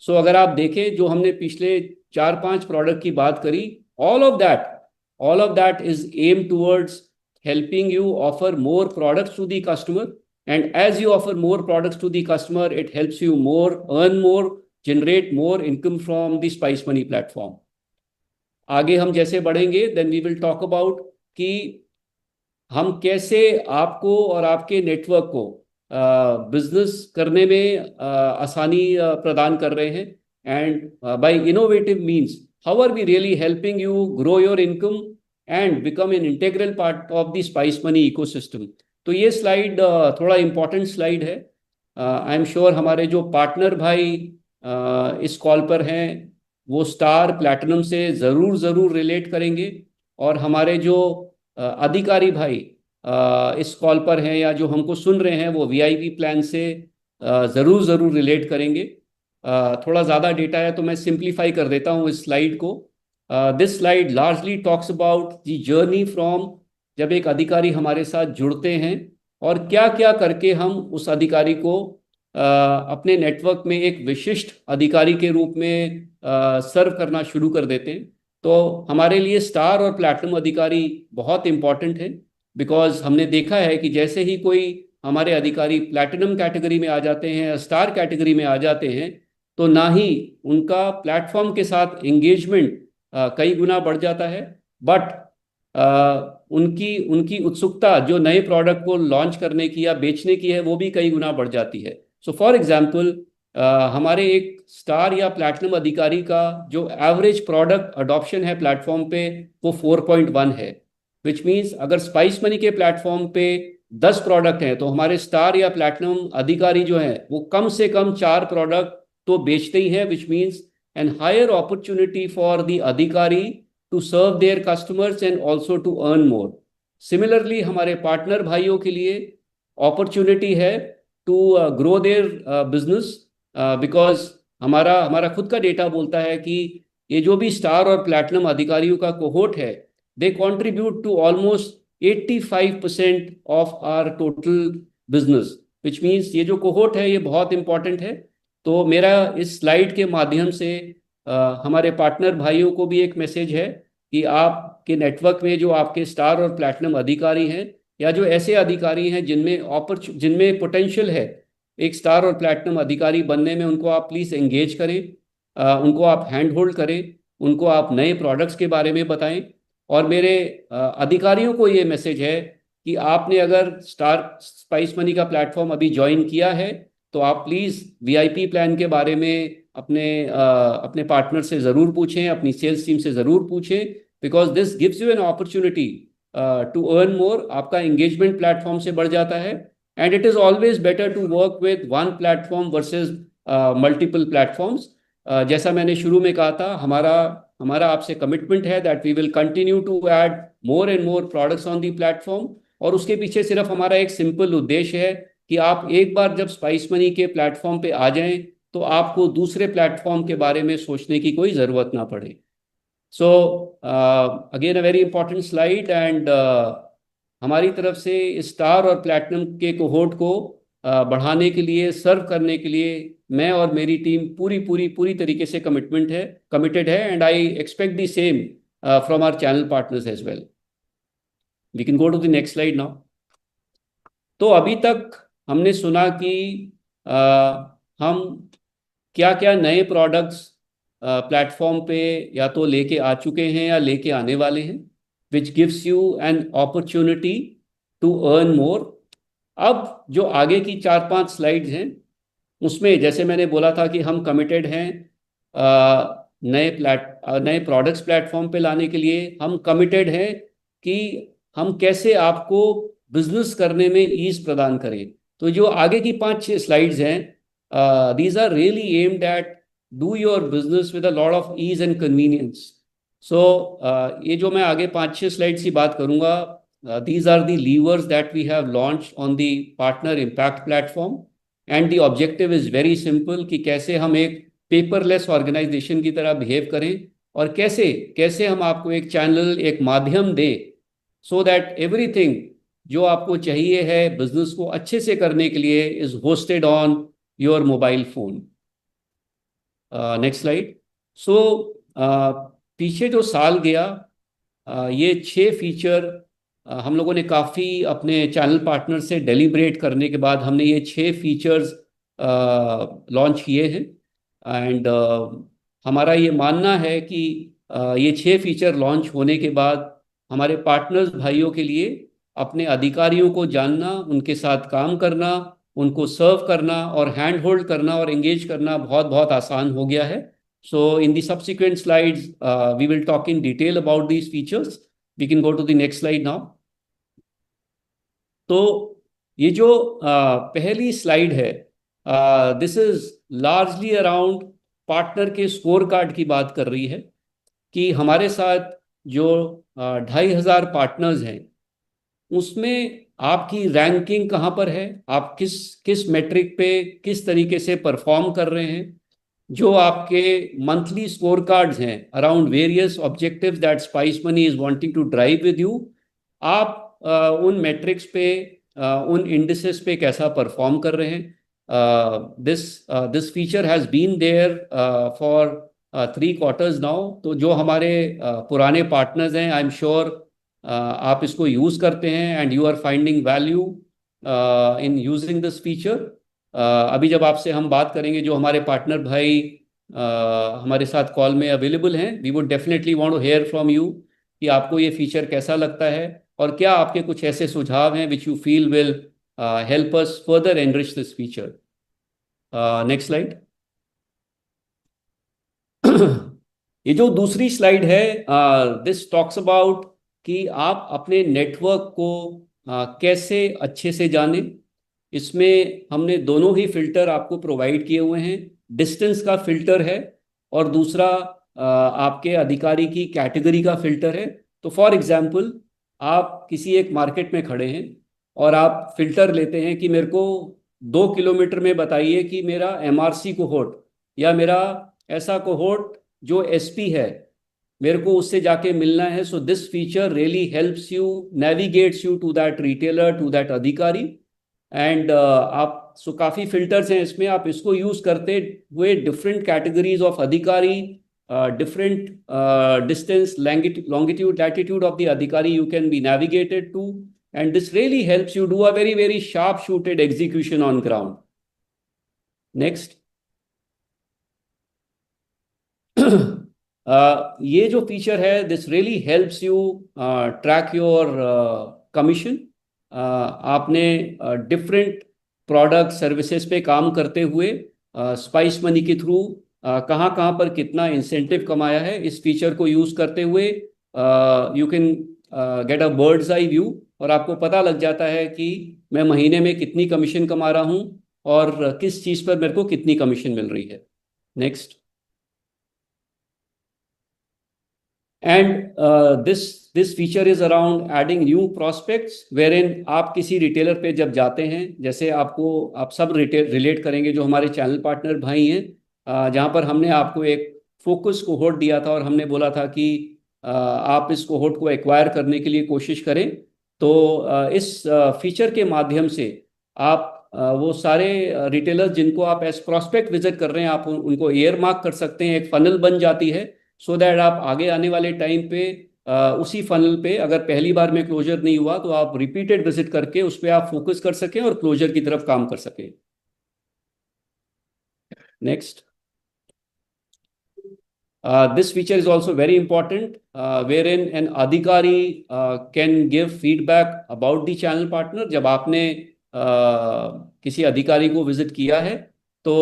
सो अगर आप देखें जो हमने पिछले 4-5 प्रोडक्ट की बात करी, all of that is aim towards helping you offer more products to the customer, and as you offer more products to the customer, it helps you earn more, generate more income from the Spice Money platform. आगे हम जैसे बढ़ेंगे, then we will talk about कि हम कैसे आपको और आपके नेटवर्क को बिजनेस करने में आसानी प्रदान कर रहे हैं, and by innovative means how are we really helping you grow your income and become an integral part of the Spice Money ecosystem. तो ये स्लाइड थोड़ा इम्पोर्टेंट स्लाइड है। आई एम श्योर हमारे जो पार्टनर भाई इस कॉल पर हैं वो स्टार प्लैटिनम से ज़रूर रिलेट करेंगे, और हमारे जो अधिकारी भाई इस कॉल पर हैं या जो हमको सुन रहे हैं वो वीआईपी प्लान से ज़रूर रिलेट करेंगे। थोड़ा ज़्यादा डेटा है तो मैं सिंप्लीफाई कर देता हूँ इस स्लाइड को। This slide largely talks about the journey from जब एक अधिकारी हमारे साथ जुड़ते हैं और क्या क्या करके हम उस अधिकारी को अपने नेटवर्क में एक विशिष्ट अधिकारी के रूप में सर्व करना शुरू कर देते हैं। तो हमारे लिए स्टार और प्लैटिनम अधिकारी बहुत इंपॉर्टेंट है, बिकॉज हमने देखा है कि जैसे ही कोई हमारे अधिकारी प्लैटिनम कैटेगरी में आ जाते हैं या स्टार कैटेगरी में आ जाते हैं, तो ना ही उनका प्लेटफॉर्म के साथ एंगेजमेंट कई गुना बढ़ जाता है, बट उनकी उनकी उत्सुकता जो नए प्रोडक्ट को लॉन्च करने की या बेचने की है वो भी कई गुना बढ़ जाती है। सो फॉर एग्जांपल, हमारे एक स्टार या प्लैटिनम अधिकारी का जो एवरेज प्रोडक्ट अडॉप्शन है प्लेटफॉर्म पे वो 4.1 है, विच मीन्स अगर स्पाइस मनी के प्लेटफॉर्म पे 10 प्रोडक्ट हैं तो हमारे स्टार या प्लैटिनम अधिकारी जो हैं वो कम से कम 4 प्रोडक्ट तो बेचते ही हैं, which means an higher opportunity for the अधिकारी to serve their customers and also to earn more. Similarly हमारे पार्टनर भाइयों के लिए अपॉर्चुनिटी है to grow their business, because हमारा हमारा खुद का डेटा बोलता है कि ये जो भी स्टार और प्लैटिनम अधिकारियों का कोहोर्ट है, they contribute to almost 85% of our total business, which means ये जो कोहोर्ट है ये बहुत इंपॉर्टेंट है। तो मेरा इस स्लाइड के माध्यम से हमारे पार्टनर भाइयों को भी एक मैसेज है कि आपके नेटवर्क में जो आपके स्टार और प्लैटिनम अधिकारी हैं या जो ऐसे अधिकारी हैं जिनमें पोटेंशियल है एक स्टार और प्लैटिनम अधिकारी बनने में, उनको आप प्लीज़ एंगेज करें, उनको आप हैंड होल्ड करें, उनको आप नए प्रोडक्ट्स के बारे में बताएं। और मेरे अधिकारियों को ये मैसेज है कि आपने अगर स्टार स्पाइस मनी का प्लेटफॉर्म अभी ज्वाइन किया है तो आप प्लीज़ वीआईपी प्लान के बारे में अपने पार्टनर से ज़रूर पूछें, अपनी सेल्स टीम से ज़रूर पूछें, because this gives you an opportunity to earn more. आपका एंगेजमेंट प्लेटफॉर्म से बढ़ जाता है, and it is always better to work with one platform versus multiple platforms. जैसा मैंने शुरू में कहा था, हमारा आपसे कमिटमेंट है that we will continue to add more and more products on the platform, और उसके पीछे सिर्फ हमारा एक सिंपल उद्देश्य है कि आप एक बार जब स्पाइस मनी के प्लेटफॉर्म पे आ जाएं तो आपको दूसरे प्लेटफॉर्म के बारे में सोचने की कोई ज़रूरत ना पड़े। So again a very important slide, and हमारी तरफ से स्टार और प्लैटिनम के कोहोर्ट को बढ़ाने के लिए, सर्व करने के लिए मैं और मेरी टीम पूरी तरीके से कमिटेड है, and I expect the same from our channel partners as well. We can go to the next slide now. तो अभी तक हमने सुना कि हम क्या क्या नए प्रोडक्ट्स प्लेटफॉर्म पे या तो लेके आ चुके हैं या लेके आने वाले हैं, which gives you an opportunity to earn more. अब जो आगे की 4-5 स्लाइड्स हैं उसमें जैसे मैंने बोला था कि हम कमिटेड हैं नए प्रोडक्ट्स प्लेटफॉर्म पे लाने के लिए, हम कमिटेड हैं कि हम कैसे आपको बिजनेस करने में ईज प्रदान करें। तो जो आगे की 5-6 स्लाइड्स हैं, these are really aimed at do your business with a lot of ease and convenience. So ये जो मैं आगे 5-6 स्लाइड्स की बात करूंगा, these are the levers that we have launched on the partner impact platform, and the objective is very simple कि कैसे हम एक पेपरलेस ऑर्गेनाइजेशन की तरह बिहेव करें और कैसे हम आपको एक चैनल, एक माध्यम दें, so that everything जो आपको चाहिए है बिजनेस को अच्छे से करने के लिए is hosted on your mobile phone. Next slide. So पीछे जो साल गया, ये 6 फीचर हम लोगों ने काफ़ी अपने चैनल पार्टनर से डेलिब्रेट करने के बाद हमने ये 6 फीचर्स लॉन्च किए हैं, एंड हमारा ये मानना है कि ये 6 फीचर लॉन्च होने के बाद हमारे पार्टनर्स भाइयों के लिए अपने अधिकारियों को जानना, उनके साथ काम करना, उनको सर्व करना और हैंड होल्ड करना और एंगेज करना बहुत आसान हो गया है। So in the subsequent slides we will talk in detail about these features. We can go to the next slide now. तो ये जो पहली स्लाइड है, this is largely around partner के स्कोर कार्ड की बात कर रही है कि हमारे साथ जो 2500 पार्टनर्स हैं उसमें आपकी रैंकिंग कहाँ पर है, आप किस मेट्रिक पे किस तरीके से परफॉर्म कर रहे हैं। जो आपके मंथली स्कोर कार्ड्स हैं around various objectives that Spice Money is wanting to drive with you, आप उन मेट्रिक्स पे, उन इंडिसेस पे कैसा परफॉर्म कर रहे हैं। This feature has been there for 3 quarters now. तो जो हमारे पुराने पार्टनर्स हैं, आई एम श्योर आप इसको यूज़ करते हैं and you are finding value in using this feature. अभी जब आपसे हम बात करेंगे, जो हमारे पार्टनर भाई हमारे साथ कॉल में अवेलेबल हैं, we would definitely want to hear from you कि आपको ये फीचर कैसा लगता है और क्या आपके कुछ ऐसे सुझाव हैं which you feel will help us further enrich this feature. Next slide. ये जो दूसरी स्लाइड है, दिस टॉक्स अबाउट कि आप अपने नेटवर्क को कैसे अच्छे से जाने। इसमें हमने दोनों ही फिल्टर आपको प्रोवाइड किए हुए हैं। डिस्टेंस का फिल्टर है और दूसरा आपके अधिकारी की कैटेगरी का फिल्टर है। तो फॉर एग्जांपल, आप किसी एक मार्केट में खड़े हैं और आप फिल्टर लेते हैं कि मेरे को 2 किलोमीटर में बताइए कि मेरा MRC कोहोर्ट या मेरा ऐसा कोहोर्ट जो SP है, मेरे को उससे जाके मिलना है। So this feature really helps you, navigates you to that retailer, to that अधिकारी। एंड आप काफ़ी फिल्टर्स हैं इसमें, आप इसको यूज़ करते हुए डिफरेंट कैटेगरीज ऑफ अधिकारी, different distance, longitude, latitude of the अधिकारी you can be navigated to, and this really helps you do a very very sharp shooted execution on ground. Next. ये जो फीचर है, this really helps you track your commission. आपने different product services पे काम करते हुए spice money के through कहाँ कहाँ पर कितना इंसेंटिव कमाया है, इस फीचर को यूज़ करते हुए you can get a bird's eye view, और आपको पता लग जाता है कि मैं महीने में कितनी कमीशन कमा रहा हूँ और किस चीज़ पर मेरे को कितनी कमीशन मिल रही है। Next. And this feature is around adding new prospects, wherein आप किसी रिटेलर पे जब जाते हैं, जैसे आप सब रिलेट करेंगे जो हमारे चैनल पार्टनर भाई हैं, जहाँ पर हमने आपको एक फोकस कोहोर्ट दिया था और हमने बोला था कि आप इस कोहोर्ट को एक्वायर करने के लिए कोशिश करें। तो इस फीचर के माध्यम से आप वो सारे रिटेलर्स जिनको आप एज प्रोस्पेक्ट विजिट कर रहे हैं, आप उनको एयर मार्क कर सकते हैं। एक फनल बन जाती है सो दैट आप आगे आने वाले टाइम पे उसी फनल पे अगर पहली बार में क्लोजर नहीं हुआ तो आप रिपीटेड विजिट करके उस पर आप फोकस कर सकें और क्लोजर की तरफ काम कर सकें। Next. This feature is also very important, wherein an अधिकारी can give feedback about the channel partner। जब आपने किसी अधिकारी को विजिट किया है तो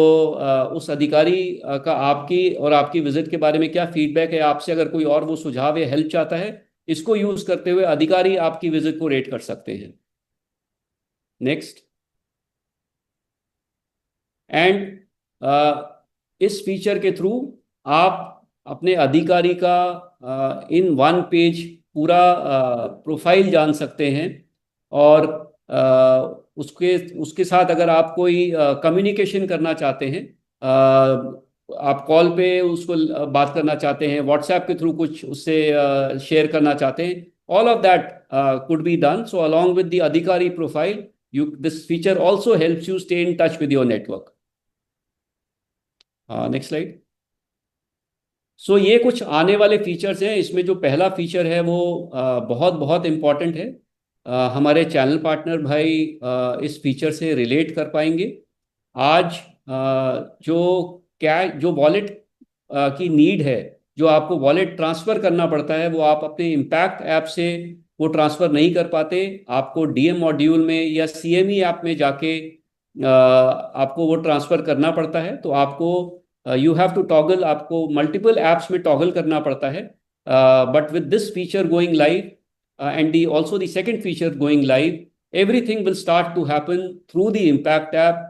उस अधिकारी का आपकी और आपकी विजिट के बारे में क्या फीडबैक है, आपसे अगर कोई और वो सुझाव या हेल्प चाहता है, इसको यूज करते हुए अधिकारी आपकी विजिट को रेट कर सकते हैं। नेक्स्ट। एंड इस फीचर के थ्रू आप अपने अधिकारी का इन वन पेज पूरा प्रोफाइल जान सकते हैं, और उसके साथ अगर आप कोई कम्युनिकेशन करना चाहते हैं, आप कॉल पे उसको बात करना चाहते हैं, व्हाट्सएप के थ्रू कुछ उससे शेयर करना चाहते हैं, all of that could be done. So along with the अधिकारी profile, this feature also helps you stay in touch with your network. Next slide. So ये कुछ आने वाले फीचर्स हैं। इसमें जो पहला फीचर है वो बहुत बहुत इम्पॉर्टेंट है। हमारे चैनल पार्टनर भाई इस फीचर से रिलेट कर पाएंगे। आज जो वॉलेट की नीड है, जो आपको वॉलेट ट्रांसफ़र करना पड़ता है, वो आप अपने इम्पैक्ट ऐप से वो ट्रांसफ़र नहीं कर पाते। आपको DM मॉड्यूल में या CME ऐप में जाके आपको वो ट्रांसफ़र करना पड़ता है। तो आपको यू हैव टू टॉगल, आपको मल्टीपल ऐप्स में टॉगल करना पड़ता है। But with this feature going live and also the second feature going live, everything will start to happen through the Impact app.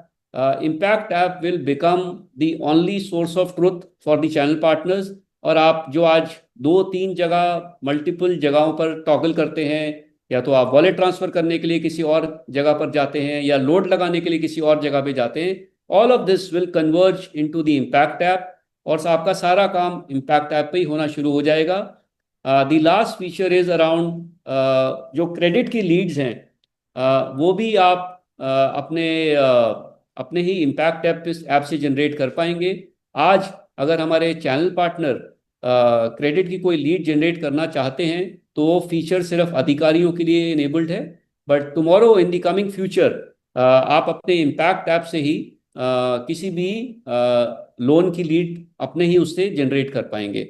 Impact app will become the only source of truth for the channel partners। और आप जो आज 2-3 जगह multiple जगहों पर toggle करते हैं, या तो आप वॉलेट ट्रांसफर करने के लिए किसी और जगह पर जाते हैं या लोड लगाने के लिए किसी और जगह पे जाते हैं, all of this will converge into the Impact app, और आपका सारा काम Impact app पे ही होना शुरू हो जाएगा। The last feature is around जो क्रेडिट की लीड्स हैं, वो भी आप अपने ही इम्पैक्ट ऐप से जनरेट कर पाएंगे। आज अगर हमारे चैनल पार्टनर क्रेडिट की कोई लीड जनरेट करना चाहते हैं तो वो फीचर सिर्फ अधिकारियों के लिए इनेबल्ड है, but tomorrow in the coming future आप अपने इम्पैक्ट ऐप से ही किसी भी लोन की लीड अपने ही उससे जनरेट कर पाएंगे।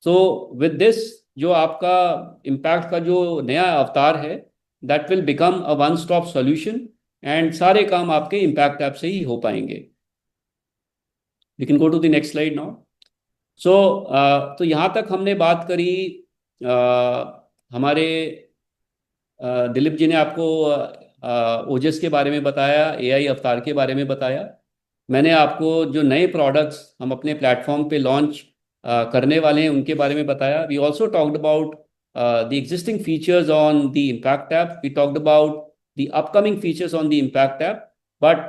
सो विद दिस जो आपका इम्पैक्ट का जो नया अवतार है that will become a one stop solution and सारे काम आपके इम्पैक्ट ऐप से ही हो पाएंगे। You can go to the next slide now. So तो यहाँ तक हमने बात करी हमारे दिलीप जी ने आपको ओजस के बारे में बताया, एआई अवतार के बारे में बताया। मैंने आपको जो नए प्रोडक्ट्स हम अपने प्लेटफॉर्म पे लॉन्च करने वाले हैं उनके बारे में बताया। We also talked about the existing features on the impact app, we talked about the upcoming features on the impact app. But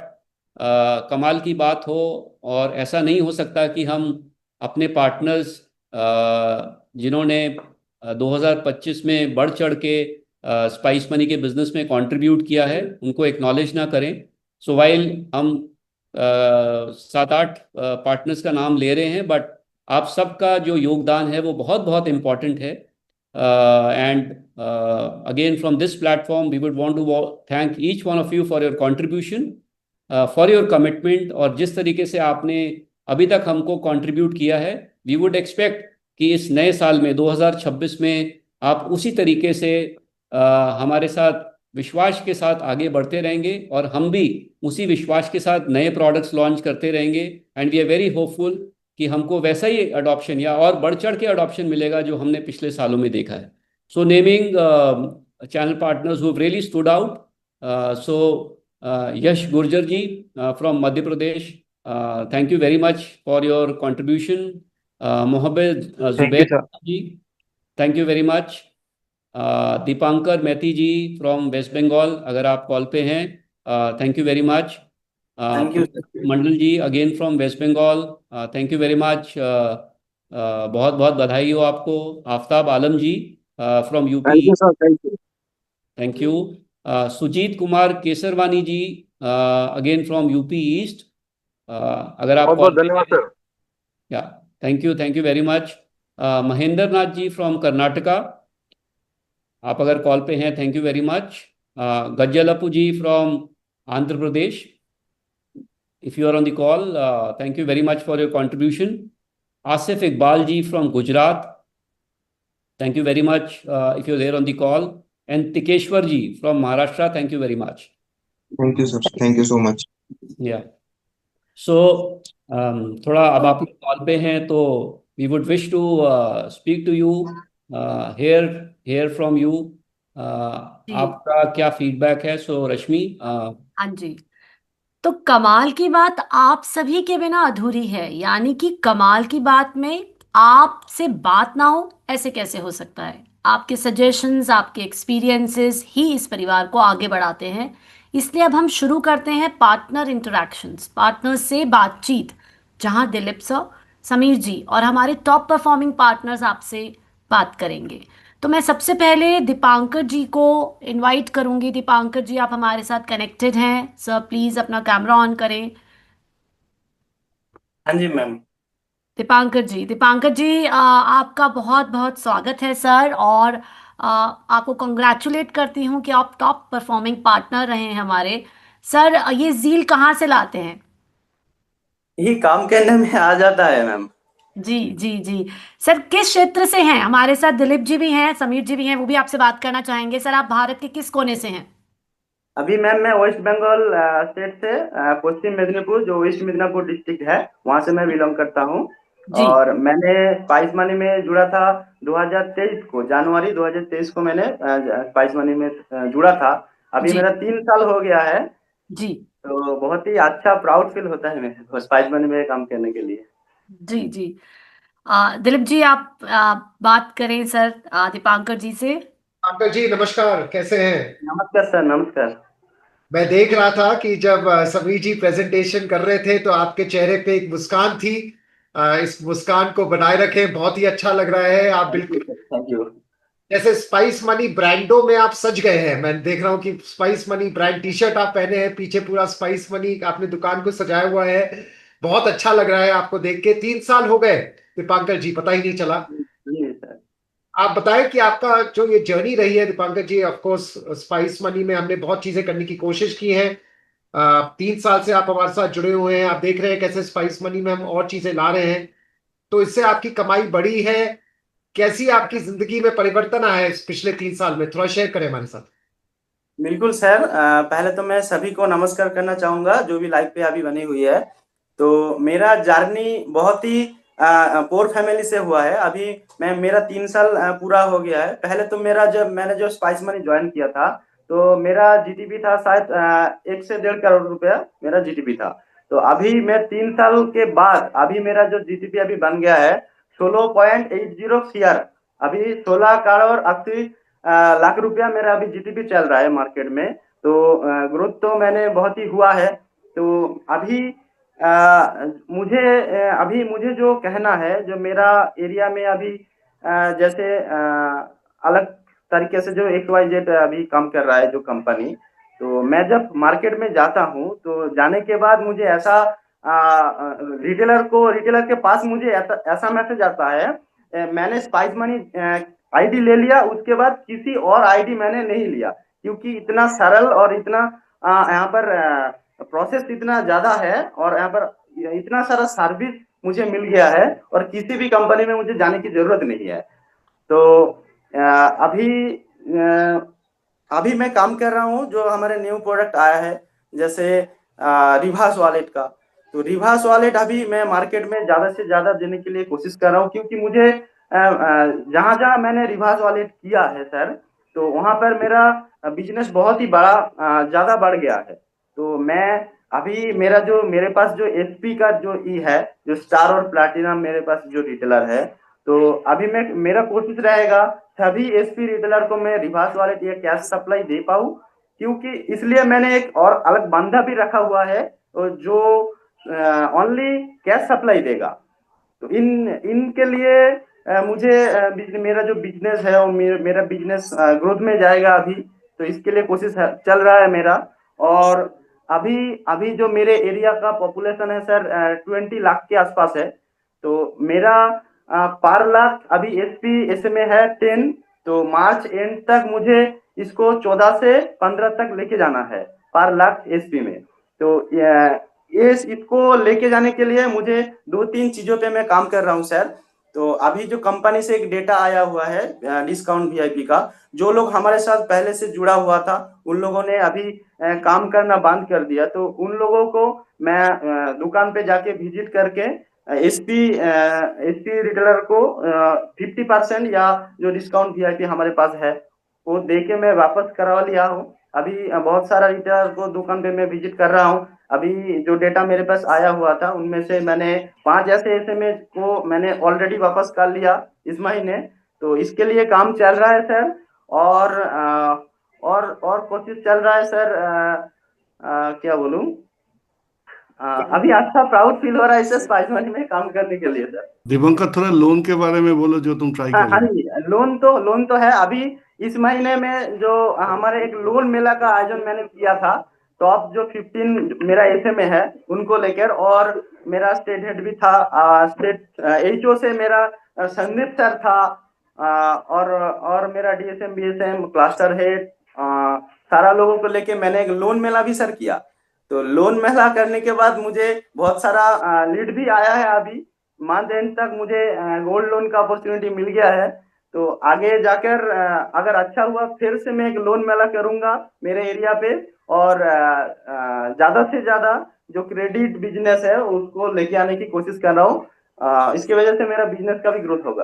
कमाल की बात हो और ऐसा नहीं हो सकता कि हम अपने पार्टनर्स जिन्होंने 2025 में बढ़ चढ़ के स्पाइस मनी के बिजनेस में कंट्रीब्यूट किया है उनको एक्नॉलेज ना करें। सो वाइल हम 7-8 पार्टनर्स का नाम ले रहे हैं, बट आप सबका जो योगदान है वो बहुत बहुत इम्पॉर्टेंट है। And again from this platform we would want to thank each one of you for your contribution, for your commitment. और जिस तरीके से आपने अभी तक हमको कंट्रीब्यूट किया है, वी वुड एक्सपेक्ट कि इस नए साल में 2026 में आप उसी तरीके से हमारे साथ विश्वास के साथ आगे बढ़ते रहेंगे और हम भी उसी विश्वास के साथ नए प्रोडक्ट्स लॉन्च करते रहेंगे। And we are very hopeful कि हमको वैसा ही अडॉप्शन या और बढ़ चढ़ के अडॉप्शन मिलेगा जो हमने पिछले सालों में देखा है। So naming channel partners who really stood out, so Yash Gurjar ji from Madhya Pradesh, thank you very much for your contribution. Mohammad Zubair ji, thank you very much. Dipankar Maithi ji from West Bengal, अगर आप कॉल पे हैं, thank you very much. Mandal ji again from West Bengal, thank you very much. बहुत बहुत बधाई हो आपको। Aftab Alam ji from UP, thank you. Sujit Kumar Kesarwani ji again from UP east, अगर आप बहुत धन्यवाद sir. Yeah thank you very much. Mahendra Nath ji from Karnataka, आप अगर कॉल पे हैं, thank you very much. Gajjalappu ji from Andhra Pradesh, if you are on the call, thank you very much for your contribution. Asif Iqbal ji from Gujarat, thank you very much if you are there on the call. And Tikeshwar ji from Maharashtra, thank you very much. Thank you sir, thank you so much. Yeah so थोड़ा अब आप call पे हैं तो we would wish to speak to you, hear from you, आपका क्या feedback है। सो रश्मि, हाँ जी, तो कमाल की बात आप सभी के बिना अधूरी है, यानी कि कमाल की बात में आपसे बात ना हो ऐसे कैसे हो सकता है। आपके सजेशंस, आपके एक्सपीरियंसेस ही इस परिवार को आगे बढ़ाते हैं। इसलिए अब हम शुरू करते हैं पार्टनर इंटरैक्शंस, पार्टनर से बातचीत, जहां दिलीप सर, समीर जी और हमारे टॉप परफॉर्मिंग पार्टनर्स आपसे बात करेंगे। तो मैं सबसे पहले दीपांकर जी को इनवाइट करूंगी। दीपांकर जी, आप हमारे साथ कनेक्टेड हैं सर, प्लीज अपना कैमरा ऑन करें। हाँ जी मैम। दीपांकर जी आपका बहुत बहुत स्वागत है सर, और आपको कंग्रेचुलेट करती हूँ कि आप टॉप परफॉर्मिंग पार्टनर रहे हैं हमारे। सर, ये ज़ील कहाँ से लाते हैं? ये काम करने में आ जाता है मैम। जी जी जी। सर, किस क्षेत्र से हैं? हमारे साथ दिलीप जी भी हैं, समीर जी भी हैं, वो भी आपसे बात करना चाहेंगे। सर, आप भारत के किस कोने से हैं? अभी मैम मैं वेस्ट बंगाल स्टेट से पश्चिम मेदिनीपुर, जो वेस्ट मिदनापुर डिस्ट्रिक्ट है, वहां से मैं बिलोंग करता हूँ। जी और मैंने स्पाइस मनी में जुड़ा था 2023 को, जनवरी 2023 को मैंने स्पाइस मनी में जुड़ा था। अभी जी मेरा 3 साल हो गया है। जी तो बहुत ही अच्छा प्राउड फील होता है मेरे को स्पाइस मनी में काम करने के लिए। जी जी। दिलीप जी, आप बात करें सर दीपांकर जी से। अंकल जी नमस्कार, कैसे हैं? नमस्कार सर, नमस्कार। मैं देख रहा था कि जब समीर जी प्रेजेंटेशन कर रहे थे तो आपके चेहरे पे एक मुस्कान थी। इस मुस्कान को बनाए रखें, बहुत ही अच्छा लग रहा है। आप बिल्कुल थैंक यू। जैसे स्पाइस मनी ब्रांडों में आप सज गए हैं। मैं देख रहा हूँ कि spice money brand T shirt आप पहने हैं, पीछे पूरा स्पाइस मनी आपने दुकान को सजाया हुआ है। बहुत अच्छा लग रहा है आपको देख के। 3 साल हो गए दीपांकर जी, पता ही नहीं चला। जी सर। आप बताएं कि आपका जो ये जर्नी रही है दीपांकर जी। ऑफ कोर्स स्पाइस मनी में हमने बहुत चीजें करने की कोशिश की है। 3 साल से आप हमारे साथ जुड़े हुए हैं, आप देख रहे हैं कैसे स्पाइस मनी में हम और चीजें ला रहे हैं। तो इससे आपकी कमाई बढ़ी है, कैसी आपकी जिंदगी में परिवर्तन आया है इस पिछले 3 साल में, थोड़ा शेयर करें हमारे साथ। बिल्कुल सर, पहले तो मैं सभी को नमस्कार करना चाहूंगा जो भी लाइव पे अभी बनी हुई है। तो मेरा जर्नी बहुत ही पोर फैमिली से हुआ है। अभी मेरा 3 साल पूरा हो गया है। पहले तो मेरा जब मैंने जो स्पाइस मनी ज्वाइन किया था तो मेरा जीटीपी था शायद 1 से 1.5 करोड़ रुपया मेरा जीटीपी था। तो अभी मैं 3 साल के बाद अभी मेरा जो जीटीपी अभी बन गया है 16.80 CR। अभी 16 करोड़ 80 लाख रुपया मेरा अभी जीटीपी चल रहा है मार्केट में। तो ग्रोथ तो मैंने बहुत ही हुआ है। तो अभी अभी मुझे जो कहना है, जो मेरा एरिया में अभी जैसे अलग तरीके से जो XYZ अभी काम कर रहा है जो कंपनी, तो मैं जब मार्केट में जाता हूँ तो जाने के बाद मुझे ऐसा रिटेलर के पास मुझे ऐसा मैसेज आता है, मैंने स्पाइस मनी आईडी ले लिया, उसके बाद किसी और आईडी मैंने नहीं लिया, क्योंकि इतना सरल और इतना यहाँ पर प्रोसेस इतना ज्यादा है और यहाँ पर इतना सारा सर्विस मुझे मिल गया है और किसी भी कंपनी में मुझे जाने की जरूरत नहीं है। तो अभी मैं काम कर रहा हूँ जो हमारे न्यू प्रोडक्ट आया है, जैसे रिवास वॉलेट का। तो रिवास वॉलेट अभी मैं मार्केट में ज्यादा से ज्यादा देने के लिए कोशिश कर रहा हूँ, क्योंकि मुझे जहां जहां मैंने रिवास वॉलेट किया है सर, तो वहां पर मेरा बिजनेस बहुत ही बड़ा ज्यादा बढ़ गया है। तो मैं अभी मेरे पास जो एसपी का जो है, जो स्टार और प्लैटिनम मेरे पास जो रिटेलर है, तो अभी मेरा कोशिश रहेगा सभी एसपी रिटेलर को मैं रिवास वॉलेट या कैश सप्लाई दे पाऊँ, क्योंकि इसलिए मैंने एक और अलग बंदा भी रखा हुआ है जो ओनली कैश सप्लाई देगा। तो इनके लिए मुझे मेरा जो बिजनेस है वो मेरा बिजनेस ग्रोथ में जाएगा अभी। तो इसके लिए कोशिश चल रहा है मेरा। और अभी अभी जो मेरे एरिया का पॉपुलेशन है सर 20 लाख के आसपास है। तो मेरा पर लाख अभी एसपी एसएमए है 10। तो मार्च एंड तक मुझे इसको 14 से 15 तक लेके जाना है पर लाख एसपी में। तो इसको लेके जाने के लिए मुझे 2-3 चीजों पे मैं काम कर रहा हूँ सर। तो अभी जो कंपनी से एक डेटा आया हुआ है डिस्काउंट वीआईपी का, जो लोग हमारे साथ पहले से जुड़ा हुआ था उन लोगों ने अभी काम करना बंद कर दिया। तो उन लोगों को मैं दुकान पे जाके विजिट करके एसपी रिटेलर को 50% या जो डिस्काउंट वीआईपी हमारे पास है वो दे के मैं वापस करवा लिया हूँ। अभी बहुत सारा रिटेलर को दुकान पे मैं विजिट कर रहा हूँ। अभी जो डेटा मेरे पास आया हुआ था उनमें से मैंने 5 ऐसे एसएमए को मैंने ऑलरेडी वापस कर लिया इस महीने। तो इसके लिए काम चल रहा है सर। और कोशिश चल रहा है सर। क्या बोलूं, अभी अच्छा प्राउड फील हो रहा है इसे स्पाइस मनी में काम करने के लिए सर। दिवंकर, थोड़ा लोन के बारे में बोलो जो तुम ट्राई कर हाँ रहे जी, लोन तो है। अभी इस महीने में जो हमारे एक लोन मेला का आयोजन मैंने किया था, टॉप जो 15 मेरा एसएमए है उनको लेकर, और मेरा स्टेट हेड भी था, स्टेट एचओ से मेरा संदीप सर था, और मेरा डीएसएम बीएसएम क्लस्टर हेड, सारा लोगों को लेके मैंने एक लोन मेला भी सर किया। तो लोन मेला करने के बाद मुझे बहुत सारा लीड भी आया है। अभी मंथ एंड तक मुझे गोल्ड लोन का अपॉर्चुनिटी मिल गया है। तो आगे जाकर अगर अच्छा हुआ फिर से मैं एक लोन मेला करूंगा मेरे एरिया पे, और ज्यादा से ज्यादा जो क्रेडिट बिजनेस है उसको लेके आने की कोशिश कर रहा हूँ। इसकी वजह से मेरा बिजनेस का भी ग्रोथ होगा।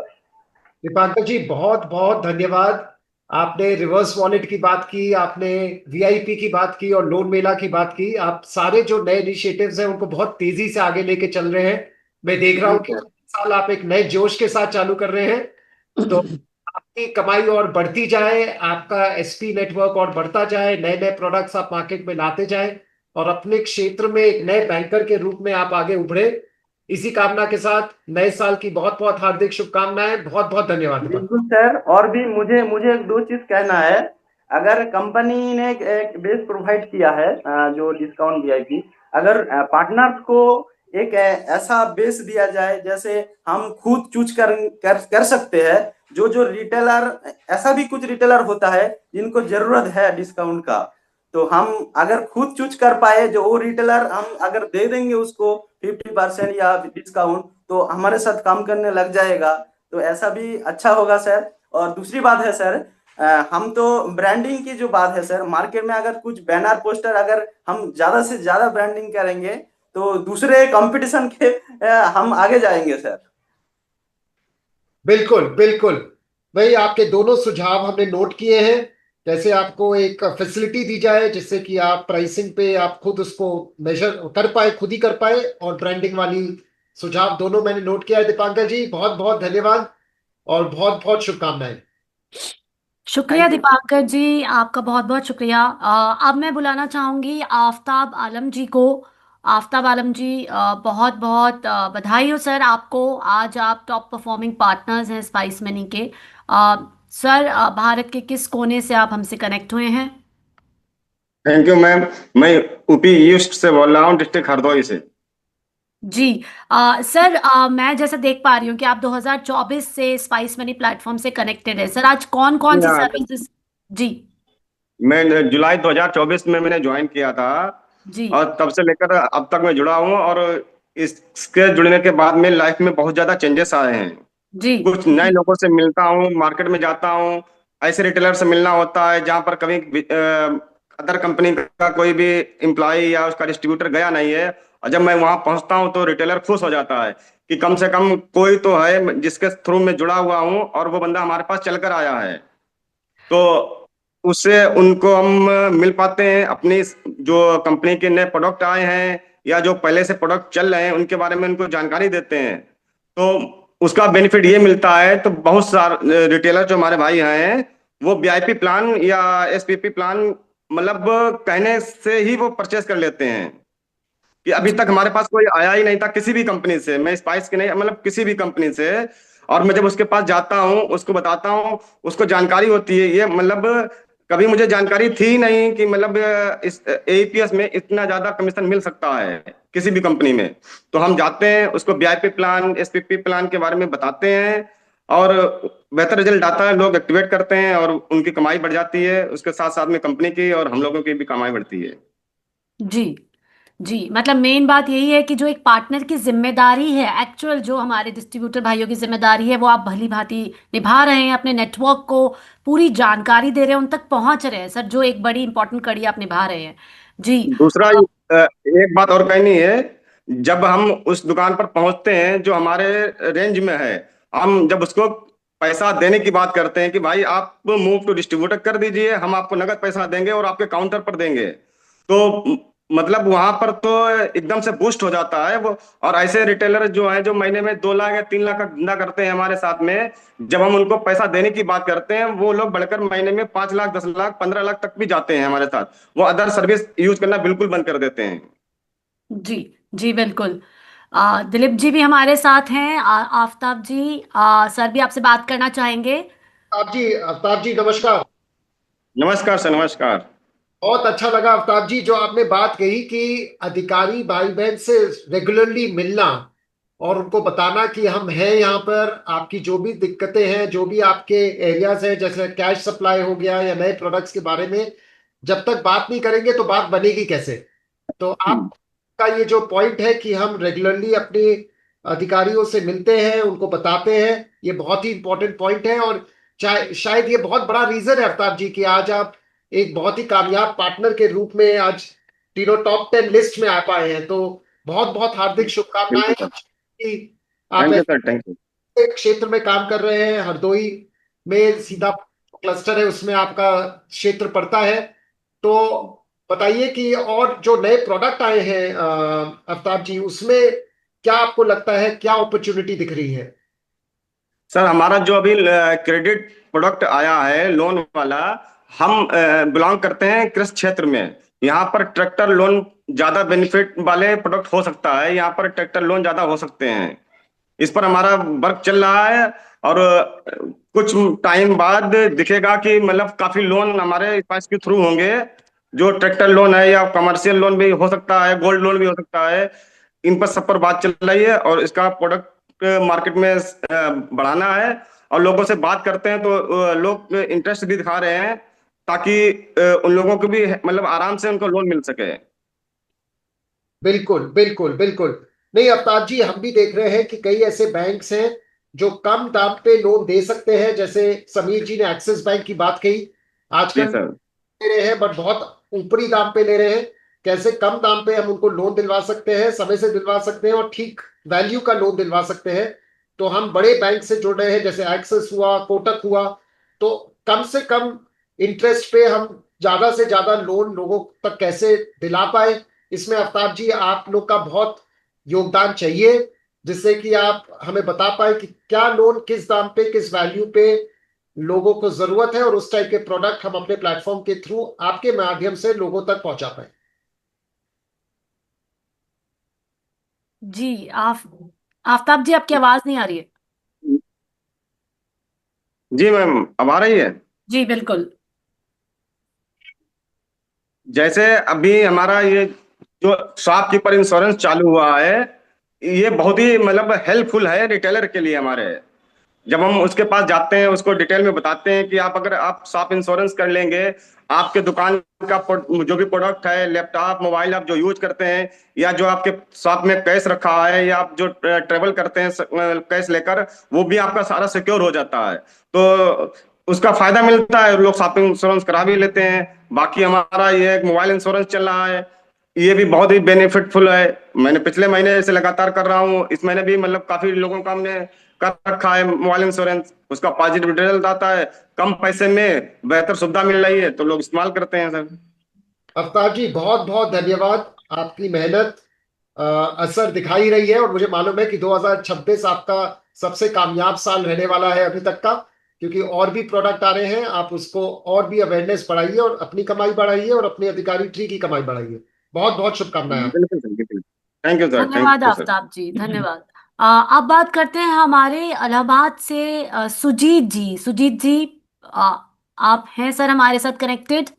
दीपांकर जी बहुत बहुत धन्यवाद। आपने रिवर्स वॉलेट की बात की, आपने वीआईपी की बात की और लोन मेला की बात की। आप सारे जो नए इनिशिएटिव्स हैं उनको बहुत तेजी से आगे लेके चल रहे हैं। मैं देख रहा हूँ कि साल आप एक नए जोश के साथ चालू कर रहे हैं। तो आपकी कमाई और बढ़ती जाए, आपका एसपी नेटवर्क और बढ़ता जाए, नए नए प्रोडक्ट्स आप मार्केट में लाते जाए और अपने क्षेत्र में एक नए बैंकर के रूप में आप आगे उभरे। इसी कामना के साथ नए साल की बहुत बहुत हार्दिक शुभकामनाएं। बहुत बहुत धन्यवाद। बिल्कुल सर। और भी मुझे एक दो चीज कहना है। अगर कंपनी ने एक बेस प्रोवाइड किया है जो डिस्काउंट वीआईपी, अगर पार्टनर्स को एक ऐसा बेस दिया जाए जैसे हम खुद चूज कर सकते हैं। जो जो रिटेलर, ऐसा भी कुछ रिटेलर होता है जिनको जरूरत है डिस्काउंट का, तो हम अगर खुद चूज कर पाए, जो वो रिटेलर हम अगर दे देंगे उसको 50% या डिस्काउंट, तो हमारे साथ काम करने लग जाएगा। तो ऐसा भी अच्छा होगा सर। और दूसरी बात है सर, हम तो ब्रांडिंग की जो बात है सर, मार्केट में अगर कुछ बैनर पोस्टर अगर हम ज्यादा से ज्यादा ब्रांडिंग करेंगे तो दूसरे कंपटीशन के हम आगे जाएंगे सर। बिल्कुल बिल्कुल, भाई आपके दोनों सुझाव हमने नोट किए हैं। जैसे आपको एक फैसिलिटी दी जाए जिससे कि आप प्राइसिंग पे आप खुद उसको मेजर कर पाए, खुद ही कर पाए, और ब्रांडिंग वाली सुझाव दोनों मैंने नोट किया है। दीपांकर जी बहुत बहुत धन्यवाद और बहुत बहुत शुभकामनाएं। शुक्रिया दीपांकर जी, आपका बहुत बहुत शुक्रिया। अब मैं बुलाना चाहूंगी आफ्ताब आलम जी को। आफ्ताब आलम जी, बहुत बहुत बधाई हो सर आपको। आज आप टॉप परफॉर्मिंग पार्टनर्स हैं स्पाइस मनी के। सर, भारत के किस कोने से आप हमसे कनेक्ट हुए हैं? Thank you ma'am. मैं यूपी ईस्ट से बोल रहा हूँ, डिस्ट्रिक्ट हरदोई से। जी। सर, मैं जैसे देख पा रही हूँ कि आप 2024 से स्पाइस मनी प्लेटफॉर्म से कनेक्टेड है। सर, आज कौन कौन सी सर्विसेज? जी मैं जुलाई 2024 में मैंने ज्वाइन किया था जी और तब से लेकर अब तक मैं जुड़ा हूँ। और इसके जुड़ने के बाद में लाइफ में बहुत ज्यादा चेंजेस आए हैं। जी कुछ नए लोगों से मिलता हूँ, मार्केट में जाता हूँ, ऐसे रिटेलर से मिलना होता है जहां पर कभी अदर कंपनी का कोई भी एम्प्लॉय या उसका डिस्ट्रीब्यूटर गया नहीं है। और जब मैं वहां पहुंचता हूं तो रिटेलर खुश हो जाता है कि कम से कम कोई तो है जिसके थ्रू मैं जुड़ा हुआ हूं और वो बंदा हमारे पास चलकर आया है। तो उससे उनको हम मिल पाते हैं, अपनी जो कंपनी के नए प्रोडक्ट आए हैं या जो पहले से प्रोडक्ट चल रहे हैं उनके बारे में उनको जानकारी देते हैं। तो उसका बेनिफिट ये मिलता है। तो बहुत सारे रिटेलर जो हमारे भाई हैं वो वीआईपी प्लान या एसपीपी प्लान मतलब कहने से ही वो परचेस कर लेते हैं कि अभी तक हमारे पास कोई आया ही नहीं था किसी भी कंपनी से, मैं स्पाइस की नहीं मतलब किसी भी कंपनी से। और मैं जब उसके पास जाता हूँ, उसको बताता हूँ, उसको जानकारी होती है। ये मतलब कभी मुझे जानकारी थी ही नहीं कि मतलब इस एईपीएस में इतना ज्यादा कमीशन मिल सकता है किसी भी कंपनी में। तो हम जाते हैं, उसको वीआईपी प्लान, एसपीपी प्लान के बारे में बताते हैं और बेहतर रिजल्ट आता है। लोग एक्टिवेट करते हैं और उनकी कमाई बढ़ जाती है, उसके साथ साथ में कंपनी की और हम लोगों की भी कमाई बढ़ती है। जी जी, मतलब मेन बात यही है कि जो एक पार्टनर की जिम्मेदारी है, एक्चुअल जो हमारे डिस्ट्रीब्यूटर भाइयों की जिम्मेदारी है, वो आप भली भांति निभा रहे हैं। अपने नेटवर्क को पूरी जानकारी दे रहे हैं, उन तक पहुंच रहे हैं सर, जो एक बड़ी इंपॉर्टेंट कड़ी आप निभा रहे हैं। जी। दूसरा एक बात और कहनी है। जब हम उस दुकान पर पहुंचते हैं जो हमारे रेंज में है, हम जब उसको पैसा देने की बात करते हैं कि भाई आप मूव टू डिस्ट्रीब्यूटर कर दीजिए, हम आपको नगद पैसा देंगे और आपके काउंटर पर देंगे, तो मतलब वहां पर तो एकदम से बूस्ट हो जाता है वो। और ऐसे रिटेलर जो हैं जो महीने में 2 लाख या 3 लाख का धंधा करते हैं हमारे साथ में, जब हम उनको पैसा देने की बात करते हैं वो लोग बढ़कर महीने में 5 लाख, 10 लाख, 15 लाख तक भी जाते हैं हमारे साथ। वो अदर सर्विस यूज करना बिल्कुल बंद कर देते हैं। जी जी बिल्कुल। दिलीप जी भी हमारे साथ हैं। आफ्ताब जी, सर भी आपसे बात करना चाहेंगे। आफ्ताब जी नमस्कार। नमस्कार सर, नमस्कार। बहुत अच्छा लगा आफ्ताब जी जो आपने बात कही कि अधिकारी भाई बहन से रेगुलरली मिलना और उनको बताना कि हम हैं यहाँ पर, आपकी जो भी दिक्कतें हैं, जो भी आपके एरियाज हैं, जैसे कैश सप्लाई हो गया या नए प्रोडक्ट्स के बारे में, जब तक बात नहीं करेंगे तो बात बनेगी कैसे। तो आपका ये जो पॉइंट है कि हम रेगुलरली अपने अधिकारियों से मिलते हैं, उनको बताते हैं, ये बहुत ही इंपॉर्टेंट पॉइंट है। और शायद ये बहुत बड़ा रीजन है आफ्ताब जी कि आज आप एक बहुत ही कामयाब पार्टनर के रूप में आज तीनों टॉप 10 लिस्ट में आ पाए हैं। तो बहुत बहुत हार्दिक शुभकामनाएं कि आप thank you sir, thank you. एक क्षेत्र में काम कर रहे हैं। हरदोई में सीधा क्लस्टर है, उसमें आपका क्षेत्र पड़ता है। तो बताइए कि और जो नए प्रोडक्ट आए हैं आफ्ताब जी, उसमें क्या आपको लगता है, क्या अपॉर्चुनिटी दिख रही है? सर हमारा जो अभी क्रेडिट प्रोडक्ट आया है लोन वाला, हम बिलोंग करते हैं कृषि क्षेत्र में। यहाँ पर ट्रैक्टर लोन ज्यादा बेनिफिट वाले प्रोडक्ट हो सकता है, यहाँ पर ट्रैक्टर लोन ज्यादा हो सकते हैं। इस पर हमारा वर्क चल रहा है और कुछ टाइम बाद दिखेगा कि मतलब काफी लोन हमारे पास के थ्रू होंगे। जो ट्रैक्टर लोन है या कमर्शियल लोन भी हो सकता है, गोल्ड लोन भी हो सकता है। इन पर सब पर बात चल रही है और इसका प्रोडक्ट मार्केट में बढ़ाना है। और लोगों से बात करते हैं तो लोग इंटरेस्ट भी दिखा रहे हैं, ताकि उन लोगों को भी मतलब आराम से उनको लोन मिल सके। बिल्कुल बिल्कुल बिल्कुल। नहीं अवतार जी, हम भी देख रहे हैं कि कई ऐसे बैंक्स हैं जो कम दाम पे लोन दे सकते हैं। जैसे समीर जी ने एक्सिस बैंक की बात कही, जी आजकल सर। ले रहे हैं बट बहुत ऊपरी दाम पे ले रहे हैं। कैसे कम दाम पे हम उनको लोन दिलवा सकते हैं, समय से दिलवा सकते हैं और ठीक वैल्यू का लोन दिलवा सकते हैं। तो हम बड़े बैंक से जुड़ रहे हैं, जैसे एक्सिस हुआ, कोटक हुआ। तो कम से कम इंटरेस्ट पे हम ज्यादा से ज्यादा लोन लोगों तक कैसे दिला पाए, इसमें अवतार जी आप लोग का बहुत योगदान चाहिए, जिससे कि आप हमें बता पाए कि क्या लोन किस दाम पे किस वैल्यू पे लोगों को जरूरत है और उस टाइप के प्रोडक्ट हम अपने प्लेटफॉर्म के थ्रू आपके माध्यम से लोगों तक पहुंचा पाए। जी आफ्ताब जी, आपकी आवाज नहीं आ रही है। जी मैम, अब आ रही है। जी बिल्कुल। जैसे अभी हमारा ये जो शॉपकीपर इंश्योरेंस चालू हुआ है, ये बहुत ही मतलब हेल्पफुल है रिटेलर के लिए हमारे। जब हम उसके पास जाते हैं, उसको डिटेल में बताते हैं कि आप अगर आप शॉप इंश्योरेंस कर लेंगे, आपके दुकान का जो भी प्रोडक्ट है, लैपटॉप मोबाइल आप जो यूज करते हैं, या जो आपके शॉप में कैश रखा है, या आप जो ट्रेवल करते हैं कैश लेकर, वो भी आपका सारा सिक्योर हो जाता है। तो उसका फायदा मिलता है, लोग शॉपिंग इंश्योरेंस करा भी लेते हैं। बाकी हमारा ये एक मोबाइल इंश्योरेंस चल रहा है, ये भी बहुत ही बेनिफिटफुल है। मैंने पिछले महीने से लगातार कर रहा हूँ, इस महीने भी मतलब काफी लोगों का हमने कर रखा है मोबाइल इंश्योरेंस। उसका पॉजिटिव रिजल्ट आता है, कम पैसे में बेहतर सुविधा मिल रही है, तो लोग इस्तेमाल करते हैं सर। अवतार जी बहुत बहुत धन्यवाद। आपकी मेहनत असर दिखाई रही है और मुझे मालूम है कि 2026 आपका सबसे कामयाब साल रहने वाला है अभी तक का, क्योंकि और भी प्रोडक्ट आ रहे हैं। आप उसको और भी अवेयरनेस बढ़ाइए और अपनी कमाई बढ़ाइए और अपने अधिकारी ट्री की कमाई बढ़ाइए। बहुत बहुत शुभकामनाएं आपको। बिल्कुल सर, बिल्कुल। थैंक यू सर, थैंक धन्यवाद यू सर। आफ्ताब जी, धन्यवाद। अब बात करते हैं हमारे इलाहाबाद से सुजीत जी। सुजीत जी, आप हैं सर हमारे साथ कनेक्टेड?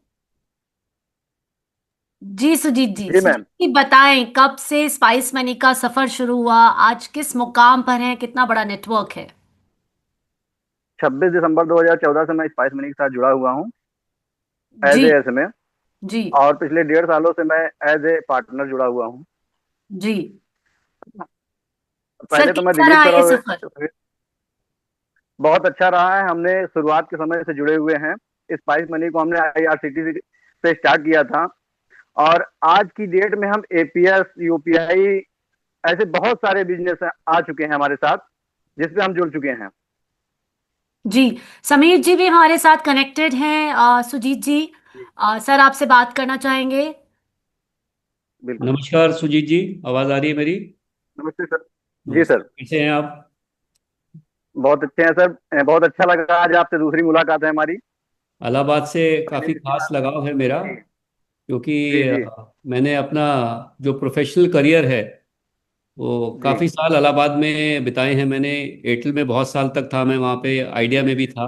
जी सुजीत जी। जी सुजीत मैम। जी बताएं, कब से स्पाइस मनी का सफर शुरू हुआ, आज किस मुकाम पर है, कितना बड़ा नेटवर्क है? 26 दिसंबर 2014 से मैं स्पाइस मनी के साथ जुड़ा हुआ हूँ एज जी ए एसएमए। जी और पिछले 1.5 सालों से मैं एज ए पार्टनर जुड़ा हुआ हूँ। जी। सर पहले तो मैं कैसा दिलीप रहा सर ये और सफर? बहुत अच्छा रहा है। हमने शुरुआत के समय से जुड़े हुए हैं। स्पाइस मनी को हमने आईआरसीटीसी से स्टार्ट किया था और आज की डेट में हम एपीएस, यूपीआई, ऐसे बहुत सारे बिजनेस आ चुके हैं हमारे साथ, जिसपे हम जुड़ चुके हैं। जी, समीर जी भी हमारे साथ कनेक्टेड हैं। सुजीत जी, सर आपसे बात करना चाहेंगे। बिल्कुल। नमस्कार सुजीत जी, आवाज आ रही है मेरी? नमस्ते सर। जी नमस्ते, सर। कैसे हैं आप? बहुत अच्छे हैं सर। बहुत अच्छा लगा, आज आपसे दूसरी मुलाकात है हमारी। इलाहाबाद से पहले काफ़ी भी खास लगाव है मेरा, जी क्योंकि जी जी मैंने अपना जो प्रोफेशनल करियर है वो जी। काफ़ी साल इलाहाबाद में बिताए हैं मैंने। एयरटेल में बहुत साल तक था मैं वहाँ पे, आइडिया में भी था।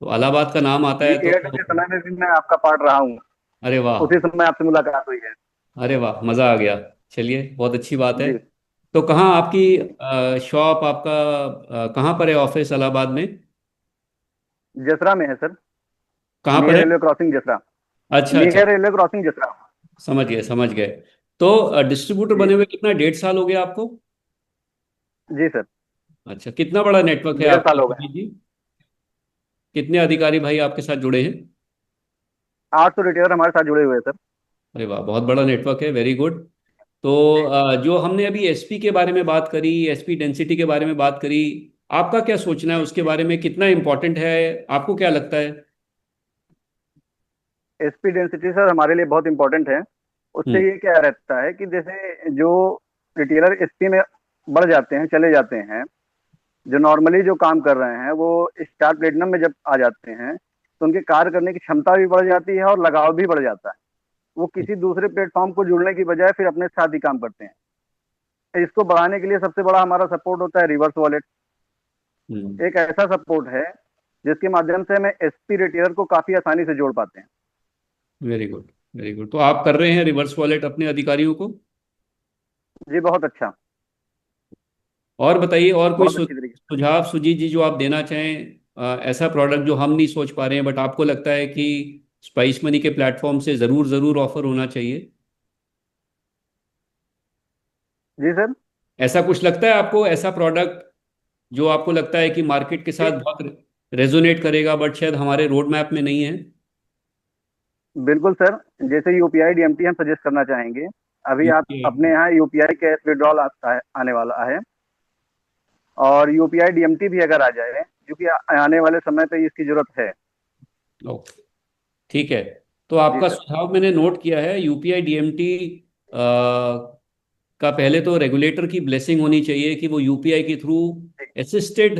तो इलाहाबाद का नाम आता जी, है तो एयरटेल के समय में भी मैं आपका पार्ट रहा हूँ। अरे वाह, उसी समय आपसे मुलाकात हुई है। अरे वाह, मज़ा आ गया। चलिए, बहुत अच्छी बात है। जी तो कहाँ आपकी जी। शॉप, आपका कहाँ पर है ऑफिस इलाहाबाद में? जसरा में है सर। कहाँ पर नियर है? Railway crossing जसरा। अच्छा अच्छा, नियर रेलवे क्रॉसिंग जसरा। समझ गए समझ गए। तो डिस्ट्रीब्यूटर जी बने हुए कितना, 1.5 साल हो गया आपको? जी सर। अच्छा, कितना बड़ा नेटवर्क है 1.5 साल आपका हो गए। सुजीत जी? कितने अधिकारी भाई आपके साथ जुड़े हैं? 800 रिटेलर हमारे साथ जुड़े हुए हैं सर। अरे वाह, बहुत बड़ा नेटवर्क है, वेरी गुड। तो जो हमने अभी एसपी के बारे में बात करी, एसपी डेंसिटी के बारे में बात करी, आपका क्या सोचना है उसके बारे में, कितना इम्पोर्टेंट है, आपको क्या लगता है? एसपी डेंसिटी सर हमारे लिए बहुत इंपॉर्टेंट है। उससे हम्म। ये क्या रहता है कि जैसे जो रिटेलर एसपी में बढ़ जाते हैं, चले जाते हैं, जो नॉर्मली जो काम कर रहे हैं वो स्टार प्लेटिनम में जब आ जाते हैं, तो उनके कार्य करने की क्षमता भी बढ़ जाती है और लगाव भी बढ़ जाता है। वो किसी दूसरे प्लेटफॉर्म को जुड़ने की बजाय फिर अपने साथ ही काम करते हैं। इसको बढ़ाने के लिए सबसे बड़ा हमारा सपोर्ट होता है रिवर्स वॉलेट। हम्म। एक ऐसा सपोर्ट है जिसके माध्यम से हमें एसपी रिटेलर को काफी आसानी से जोड़ पाते हैं। Very good, very good. तो आप कर रहे हैं रिवर्स वॉलेट अपने अधिकारियों को? जी बहुत अच्छा, और बताइए, और कोई बहुत अच्छी तरीके से। सुझाव सुजीत जी जो आप देना चाहें, ऐसा प्रोडक्ट जो हम नहीं सोच पा रहे हैं बट आपको लगता है कि स्पाइस मनी के प्लेटफॉर्म से ज़रूर ज़रूर ऑफर होना चाहिए? जी सर। ऐसा कुछ लगता है आपको, ऐसा प्रोडक्ट जो आपको लगता है कि मार्केट के जी साथ बहुत रेजोनेट करेगा बट शायद हमारे रोड मैप में नहीं है? बिल्कुल सर, जैसे यूपीआई डीएमटी हम सजेस्ट करना चाहेंगे। अभी आप अपने यूपीआई यहाँ यूपीआई कैश विड्रॉल आने वाला है, और यूपीआई डीएमटी भी अगर आ जाए, क्योंकि आने वाले समय पे इसकी जरूरत है। ओके, ठीक है। तो जी आपका सर। सुझाव मैंने नोट किया है। यूपीआई डीएमटी का पहले तो रेगुलेटर की ब्लेसिंग होनी चाहिए कि वो यूपीआई के थ्रू असिस्टेड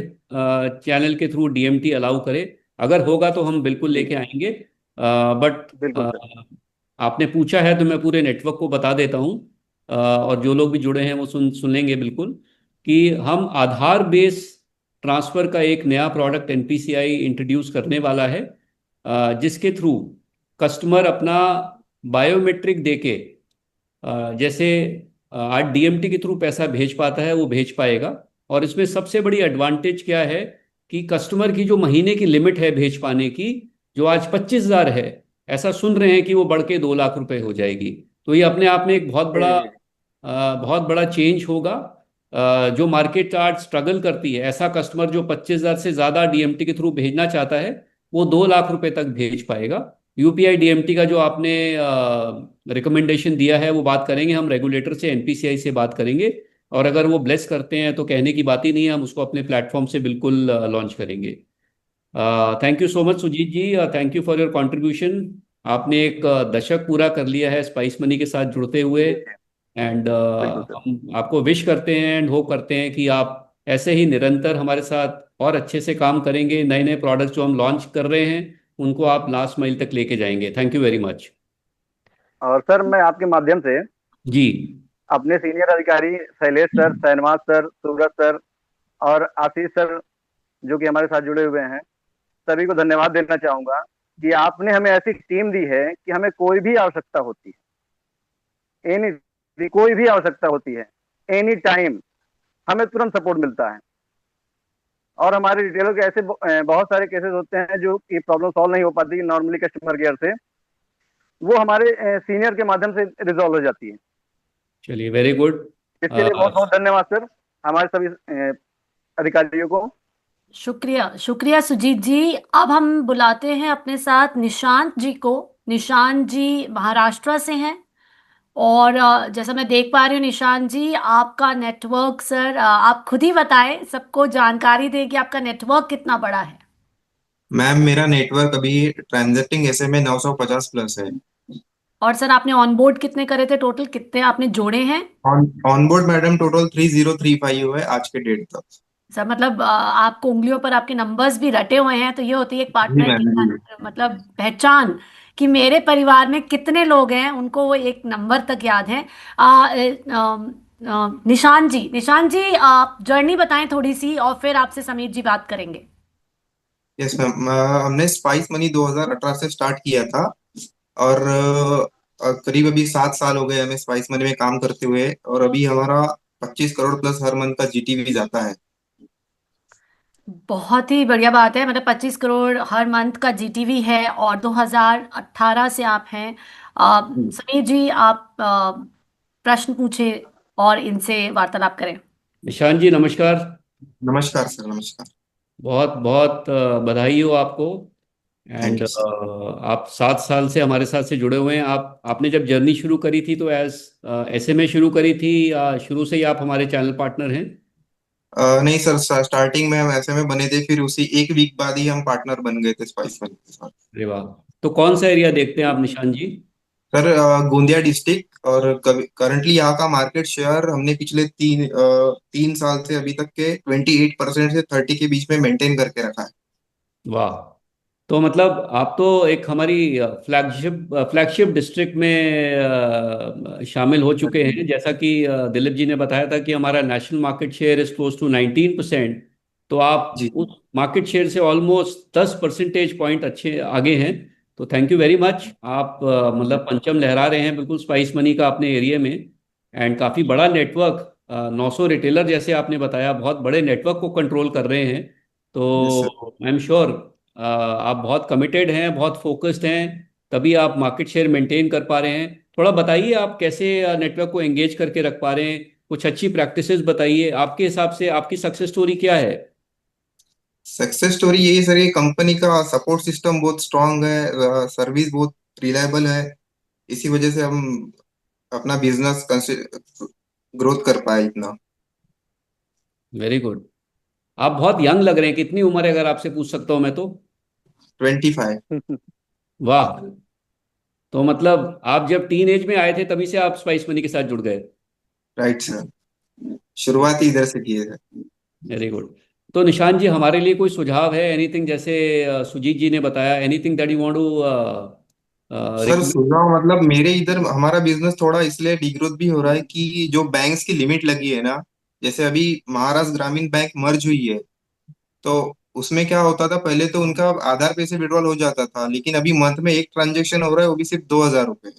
चैनल के थ्रू डीएमटी अलाउ करे। अगर होगा तो हम बिल्कुल जी लेके आएंगे। बट बिल्कुल सर। आपने पूछा है तो मैं पूरे नेटवर्क को बता देता हूँ, और जो लोग भी जुड़े हैं वो सुन सुन लेंगे बिल्कुल, कि हम आधार बेस ट्रांसफर का एक नया प्रोडक्ट एनपीसीआई इंट्रोड्यूस करने वाला है, जिसके थ्रू कस्टमर अपना बायोमेट्रिक देके, जैसे आज डीएमटी के थ्रू पैसा भेज पाता है वो भेज पाएगा। और इसमें सबसे बड़ी एडवांटेज क्या है कि कस्टमर की जो महीने की लिमिट है भेज पाने की, जो आज 25,000 है, ऐसा सुन रहे हैं कि वो बढ़ के 2 लाख रुपए हो जाएगी। तो ये अपने आप में एक जी जी जी। बहुत बड़ा चेंज होगा। जो मार्केट आज स्ट्रगल करती है, ऐसा कस्टमर जो 25,000 से ज़्यादा डीएमटी के थ्रू भेजना चाहता है वो 2 लाख रुपए तक भेज पाएगा। यूपीआई डीएमटी का जो आपने रिकमेंडेशन दिया है वो बात करेंगे हम रेगुलेटर से, एनपीसीआई से बात करेंगे। और अगर वो ब्लेस करते हैं तो कहने की बात ही नहीं है, हम उसको अपने प्लेटफॉर्म से बिल्कुल लॉन्च करेंगे। Thank you so much Sujeet ji, thank you for your contribution. आपने एक दशक पूरा कर लिया है स्पाइस मनी के साथ जुड़ते हुए। जी जी एंड बिल्कुल सर। हम आपको विश करते हैं एंड होप करते हैं कि आप ऐसे ही निरंतर हमारे साथ और अच्छे से काम करेंगे। नए नए प्रोडक्ट्स जो हम लॉन्च कर रहे हैं उनको आप लास्ट माइल तक लेके जाएंगे। Thank you very much. और सर मैं आपके माध्यम से जी। अपने सीनियर अधिकारी शैलेश सर, शहनवाज सर, सूरज सर और आशीष सर, जो कि हमारे साथ जुड़े हुए हैं, सभी को धन्यवाद देना चाहूंगा कि आपने हमें ऐसी टीम दी है कि हमें कोई भी आवश्यकता होती है, कोई भी आवश्यकता होती है, एनी टाइम हमें तुरंत सपोर्ट मिलता है। और हमारे रिटेलर के ऐसे बहुत सारे केसेस होते हैं जो ये प्रॉब्लम सॉल्व नहीं हो पाती नॉर्मली कस्टमर केयर से, वो हमारे सीनियर के माध्यम से रिजॉल्व हो जाती है। चलिए, वेरी गुड। इसके लिए बहुत बहुत धन्यवाद सर, हमारे सभी अधिकारियों को। शुक्रिया शुक्रिया सुजीत जी। अब हम बुलाते हैं अपने साथ निशांत जी को। निशांत जी महाराष्ट्र से हैं, और जैसा मैं देख पा रही हूँ निशांत जी, आपका नेटवर्क सर, आप खुद ही बताएं, सबको जानकारी दें कि आपका नेटवर्क कितना बड़ा है। मैम मेरा नेटवर्क अभी ट्रांजैक्टिंग ऐसे में 950 प्लस है। और सर आपने ऑनबोर्ड कितने करे थे, टोटल कितने आपने जोड़े हैं? ऑनबोर्ड मैडम टोटल 3035 है आज के डेट तक। सर मतलब आपको उंगलियों पर आपके नंबर्स भी रटे हुए हैं, तो ये होती है एक जी पार्टनर की मैम जी। मतलब पहचान, कि मेरे परिवार में कितने लोग हैं, उनको वो एक नंबर तक याद है। निशांत जी आप जर्नी बताएं थोड़ी सी, और फिर आपसे समीर जी बात करेंगे। यस मैम, हमने स्पाइस मनी 2018 से स्टार्ट किया था, और करीब अभी 7 साल हो गए हमें स्पाइस मनी में काम करते हुए, और अभी हमारा 25 करोड़ प्लस हर मंथ का जीटीवी जाता है। बहुत ही बढ़िया बात है, मतलब 25 करोड़ हर मंथ का जीटीवी है, और 2018 से आप हैं। समीर जी आप प्रश्न पूछे और इनसे वार्तालाप करें। निशांत जी नमस्कार। नमस्कार सर, नमस्कार। बहुत बहुत बधाई हो आपको। Thank and you sir. आप 7 साल से हमारे साथ से जुड़े हुए हैं। आपने जब जर्नी शुरू करी थी तो एज ऐसे में शुरू करी थी या शुरू से ही आप हमारे चैनल पार्टनर हैं? नहीं सर, स्टार्टिंग में हम ऐसे में बने थे, फिर उसी एक वीक बाद ही हम पार्टनर बन गए थे स्पाइस मनी के साथ। अरे वाह। तो कौन सा एरिया देखते हैं आप निशांत जी? सर गोंदिया डिस्ट्रिक्ट, और करंटली यहाँ का मार्केट शेयर हमने पिछले 3 साल से अभी तक के 28% से 30 के बीच में मेंटेन करके रखा है। वाह। तो मतलब आप तो एक हमारी फ्लैगशिप डिस्ट्रिक्ट में शामिल हो चुके हैं। जैसा कि दिलीप जी ने बताया था कि हमारा national market share is close to 19%। तो आप जी उस मार्केट शेयर से ऑलमोस्ट 10 परसेंटेज पॉइंट अच्छे आगे हैं। तो थैंक यू वेरी मच। आप मतलब परचम लहरा रहे हैं बिल्कुल स्पाइस मनी का अपने एरिया में। एंड काफ़ी बड़ा नेटवर्क, 900 रिटेलर जैसे आपने बताया, बहुत बड़े नेटवर्क को कंट्रोल कर रहे हैं। Yes sir. तो आई एम श्योर आप बहुत कमिटेड हैं, बहुत फोकस्ड हैं, तभी आप मार्केट शेयर मेंटेन कर पा रहे हैं। थोड़ा बताइए आप कैसे नेटवर्क को एंगेज करके रख पा रहे हैं, कुछ अच्छी प्रैक्टिसेस बताइए, आपके हिसाब से आपकी सक्सेस स्टोरी क्या है? सक्सेस स्टोरी यही सर, ये कंपनी का सपोर्ट सिस्टम बहुत स्ट्रांग है, सर्विस बहुत रिलायबल है। इसी वजह से हम अपना बिजनेस ग्रोथ कर पाए इतना। Very good. आप बहुत यंग लग रहे हैं, कितनी उम्र है अगर आपसे पूछ सकता हूँ मैं तो? 25। वाह। तो मतलब आप जब टीन एज में आए थे तभी से आप स्पाइस मनी के साथ जुड़ गए? राइट सर, शुरुआत ही इधर से की है। Very good. तो निशान जी, हमारे लिए कोई सुझाव है, एनीथिंग, जैसे सुजीत जी ने बताया, anything that you want to sir recommend? सुझाव मतलब मेरे इधर हमारा बिजनेस थोड़ा इसलिए डिग्रोथ भी हो रहा है कि जो बैंक्स की लिमिट लगी है ना, जैसे अभी महाराष्ट्र ग्रामीण बैंक मर्ज हुई है, तो उसमें क्या होता था, पहले तो उनका आधार पे से विड्रॉल हो जाता था, लेकिन अभी मंथ में एक ट्रांजेक्शन हो रहा है, वो भी सिर्फ 2,000 रुपये।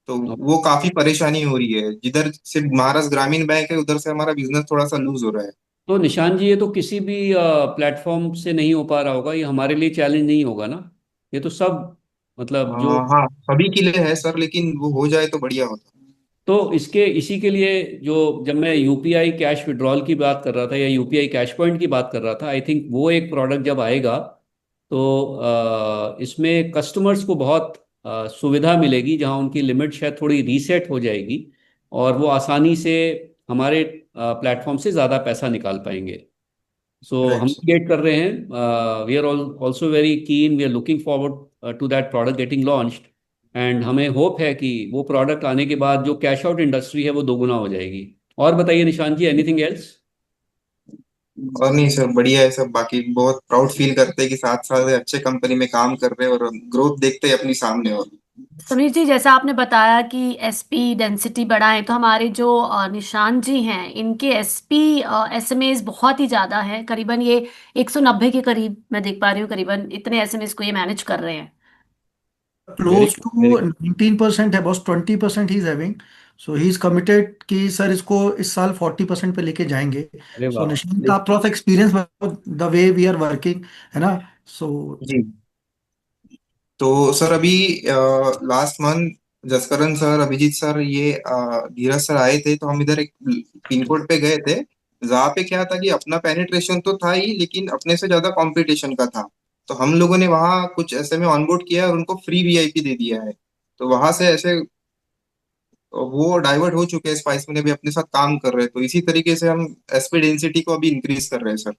तो वो काफी परेशानी हो रही है, जिधर सिर्फ महाराष्ट्र ग्रामीण बैंक है उधर से हमारा बिजनेस थोड़ा सा लूज हो रहा है। तो निशान जी, ये तो किसी भी प्लेटफॉर्म से नहीं हो पा रहा होगा, ये हमारे लिए चैलेंज नहीं होगा ना? ये तो सब, मतलब जो, हाँ, सभी के लिए है सर, लेकिन वो हो जाए तो बढ़िया होता। तो इसके इसी के लिए जो, जब मैं यूपीआई कैश विड्रॉल की बात कर रहा था या यूपीआई कैश पॉइंट की बात कर रहा था, आई थिंक वो एक प्रोडक्ट जब आएगा तो इसमें कस्टमर्स को बहुत सुविधा मिलेगी, जहां उनकी लिमिट शायद थोड़ी रीसेट हो जाएगी और वो आसानी से हमारे प्लेटफॉर्म से ज़्यादा पैसा निकाल पाएंगे। सो हम राइट। वेट कर रहे हैं, we are also very keen, we are looking forward to that product getting launched. And हमें होप है कि वो प्रोडक्ट आने के बाद जो कैश आउट इंडस्ट्री है वो दोगुना हो जाएगी। और बताइए निशान जी, एनीथिंग एल्स? और नहीं सर, बढ़िया है सब, बाकी बहुत प्राउड फील करते हैं कि 7 साल से अच्छे कंपनी में काम कर रहे हैं और ग्रोथ देखते हैं अपनी सामने। और समीर जी, जैसा आपने बताया कि एसपी डेंसिटी बढ़ाएं, तो हमारे जो निशान जी हैं, इनके एसपी एसएमएस बहुत ही ज़्यादा है, करीबन ये 190 के करीब मैं देख पा रही हूँ, करीबन इतने एसएमएस को ये मैनेज कर रहे हैं। Very close good, very to good. 19% है बस, 20% he is having. So he is committed कि सर इसको इस साल 40% पे लेके जाएंगे। अरे सो वाह। निश्चिंत आप थोड़ा सा experience, the way we are working, है ना? सो जी, तो सर अभी last month Jaskaran sir, Abhijeet sir, ये धीरज सर आए थे, तो हम इधर एक पिन कोड पे गए थे, जहाँ पे क्या था कि अपना पेनिट्रेशन तो था ही, लेकिन अपने से ज्यादा कंपटीशन का था। तो हम लोगों ने वहाँ कुछ ऐसे में ऑनबोर्ड किया और उनको फ्री वीआईपी दे दिया है। तो वहां से ऐसे वो डाइवर्ट हो चुके हैं, स्पाइस में भी अपने साथ काम कर रहे हैं, तो इसी तरीके से हम एसपी डेंसिटी को अभी इंक्रीज कर रहे हैं सर,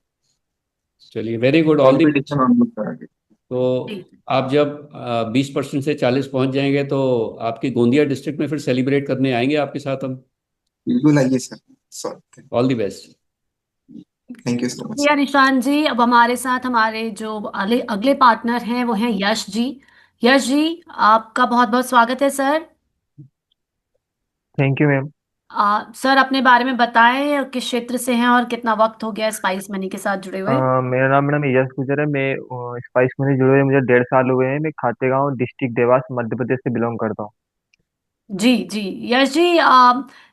चलिए, very good, all the best. Competition onboard करा के। तो आप जब 20% से 40 पहुंच जाएंगे तो आपकी गोंदिया डिस्ट्रिक्ट में फिर सेलिब्रेट करने आएंगे आपके साथ हम। बिल्कुल आइए sir. Sir all the best. Thank you so much. या निशान जी, अब हमारे साथ हमारे जो अगले अगले पार्टनर हैं वो हैं यश जी। यश जी, आपका बहुत बहुत स्वागत है sir. Thank you ma'am. Sir, अपने बारे में बताएं, किस क्षेत्र से हैं और कितना वक्त हो गया स्पाइस मनी के साथ जुड़े हुए? मेरा नाम मैडम यश गुजर है। मैं स्पाइस मनी जुड़े हुए मुझे 1.5 साल हुए हैं। मैं खातेगांव डिस्ट्रिक्ट देवास मध्य प्रदेश से बिलोंग करता हूँ। जी जी। यश जी,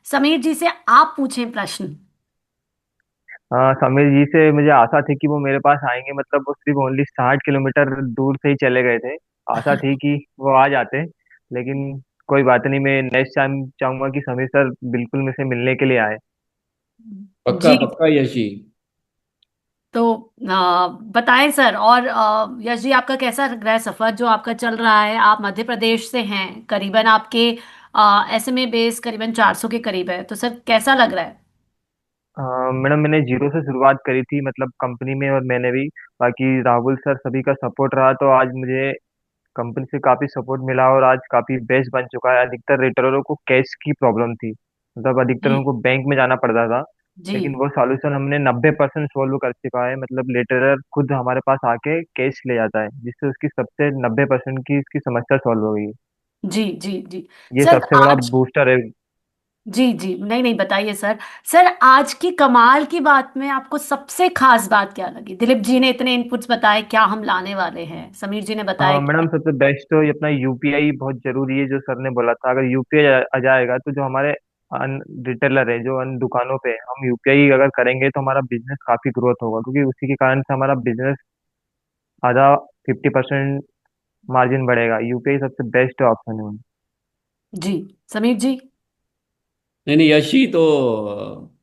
समीर जी से आप पूछें प्रश्न। समीर जी से मुझे आशा थी कि वो मेरे पास आएंगे, मतलब वो सिर्फ ओनली 60 किलोमीटर दूर से ही चले गए थे। आशा थी कि वो आ जाते, लेकिन कोई बात नहीं। मैं नेक्स्ट टाइम चाहूंगा कि समीर सर बिल्कुल मुझसे मिलने के लिए आए। पक्का जी। पक्का यश जी। तो बताएं सर, और यश जी, आपका कैसा लग रहा है सफर जो आपका चल रहा है? आप मध्य प्रदेश से हैं, करीबन आपके एसएमए बेस करीबन 400 के करीब है, तो सर कैसा लग रहा है? मैडम मैंने जीरो से शुरुआत करी थी, मतलब कंपनी में, और मैंने भी, बाकी राहुल सर सभी का सपोर्ट रहा, तो आज मुझे कंपनी से काफी सपोर्ट मिला और आज काफी बेस्ट बन चुका है। अधिकतर रिटेलरों को कैश की प्रॉब्लम थी, मतलब अधिकतर जी उनको बैंक में जाना पड़ता था, जी लेकिन वो सॉल्यूशन हमने 90% सोल्व कर चुका है। मतलब रिटेलर खुद हमारे पास आके कैश ले जाता है, जिससे उसकी सबसे 90% की इसकी समस्या सॉल्व हो गई है। जी जी जी। ये सर सबसे बड़ा आज, बूस्टर है। जी जी, नहीं नहीं, बताइए सर। सर, आज की कमाल की बात में आपको सबसे खास बात क्या लगी? दिलीप जी ने इतने इनपुट्स बताए, क्या हम लाने वाले हैं, समीर जी ने बताया क्या। मैडम सबसे बेस्ट तो ये अपना यूपीआई बहुत जरूरी है, जो सर ने बोला था। अगर यूपीआई आ जाएगा तो जो हमारे रिटेलर है, जो अन्य दुकानों पे हम यूपीआई अगर करेंगे तो हमारा बिजनेस काफी ग्रोथ होगा, क्योंकि उसी के कारण से हमारा बिजनेस आधा 50% मार्जिन बढ़ेगा। यूपीआई सबसे बेस्ट ऑप्शन है। जी, समीर जी। नहीं नहीं यश जी, तो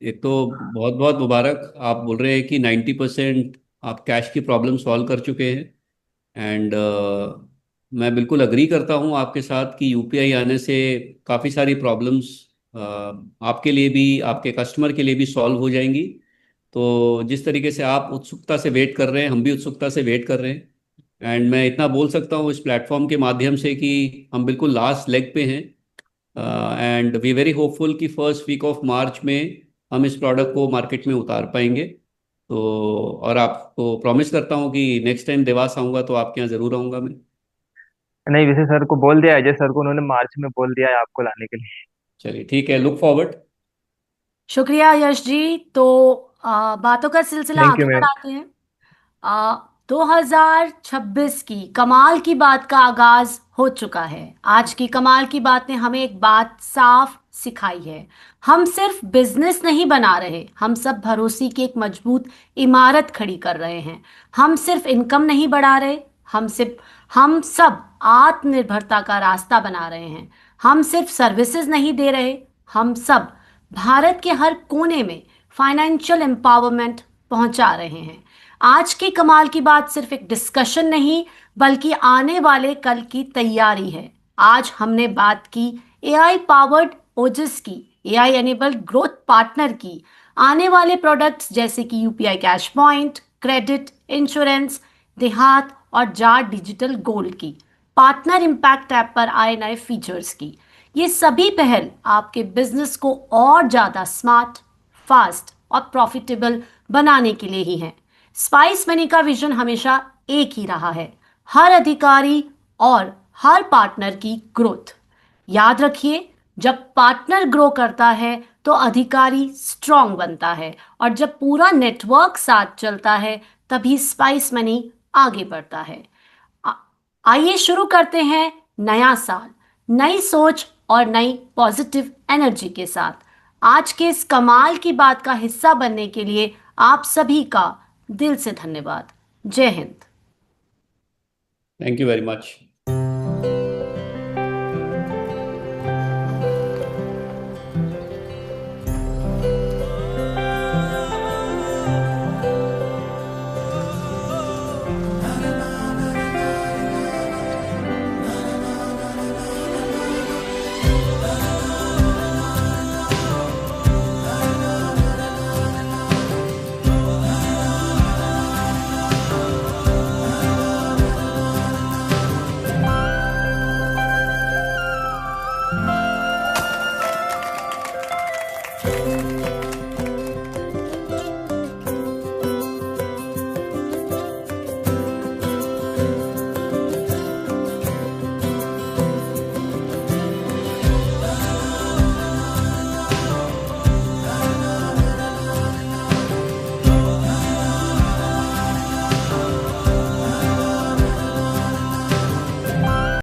एक तो बहुत बहुत मुबारक। आप बोल रहे हैं कि 90% आप कैश की प्रॉब्लम सॉल्व कर चुके हैं। एंड मैं बिल्कुल अग्री करता हूँ आपके साथ कि यूपीआई आने से काफ़ी सारी प्रॉब्लम्स आपके लिए भी, आपके कस्टमर के लिए भी सॉल्व हो जाएंगी। तो जिस तरीके से आप उत्सुकता से वेट कर रहे हैं, हम भी उत्सुकता से वेट कर रहे हैं। एंड मैं इतना बोल सकता हूँ इस प्लेटफॉर्म के माध्यम से कि हम बिल्कुल लास्ट लेग पे हैं। एंड वी वेरी होपफुल कि फर्स्ट वीक ऑफ मार्च में हम इस प्रोडक्ट को मार्केट में उतार पाएंगे। तो और आपको प्रॉमिस करता हूँ कि नेक्स्ट टाइम देवास आऊँगा तो आपके यहाँ ज़रूर आऊँगा मैं। नहीं, वैसे सर को बोल दिया है, अजय सर को उन्होंने मार्च में बोल दिया है आपको लाने के लिए। चलिए ठीक है, लुक फॉरवर्ड। शुक्रिया यश जी। तो बातों का सिलसिला थैंक आगे यू मैम। बढ़ाते हैं। 2026 की कमाल की बात का आगाज हो चुका है। आज की कमाल की बात ने हमें एक बात साफ सिखाई है। हम सिर्फ बिजनेस नहीं बना रहे, हम सब भरोसे की एक मजबूत इमारत खड़ी कर रहे हैं। हम सिर्फ इनकम नहीं बढ़ा रहे, हम सब आत्मनिर्भरता का रास्ता बना रहे हैं। हम सिर्फ सर्विसेज नहीं दे रहे, हम सब भारत के हर कोने में फाइनेंशियल एम्पावरमेंट पहुंचा रहे हैं। आज की कमाल की बात सिर्फ एक डिस्कशन नहीं, बल्कि आने वाले कल की तैयारी है। आज हमने बात की एआई पावर्ड ओजस की, एआई एनेबल्ड ग्रोथ पार्टनर की, आने वाले प्रोडक्ट्स जैसे कि UPI cash point, credit, insurance, देहात और जार डिजिटल गोल्ड की, पार्टनर इम्पैक्ट ऐप पर आए नए फीचर्स की। ये सभी पहल आपके बिजनेस को और ज्यादा स्मार्ट, फास्ट और प्रॉफिटेबल बनाने के लिए ही हैं। स्पाइस मनी का विजन हमेशा एक ही रहा है, हर अधिकारी और हर पार्टनर की ग्रोथ। याद रखिए, जब पार्टनर ग्रो करता है तो अधिकारी स्ट्रांग बनता है, और जब पूरा नेटवर्क साथ चलता है तभी स्पाइस मनी आगे बढ़ता है। आ- आइए शुरू करते हैं नया साल, नई सोच और नई पॉजिटिव एनर्जी के साथ। आज के इस कमाल की बात का हिस्सा बनने के लिए आप सभी का दिल से धन्यवाद। जय Hind. Thank you very much.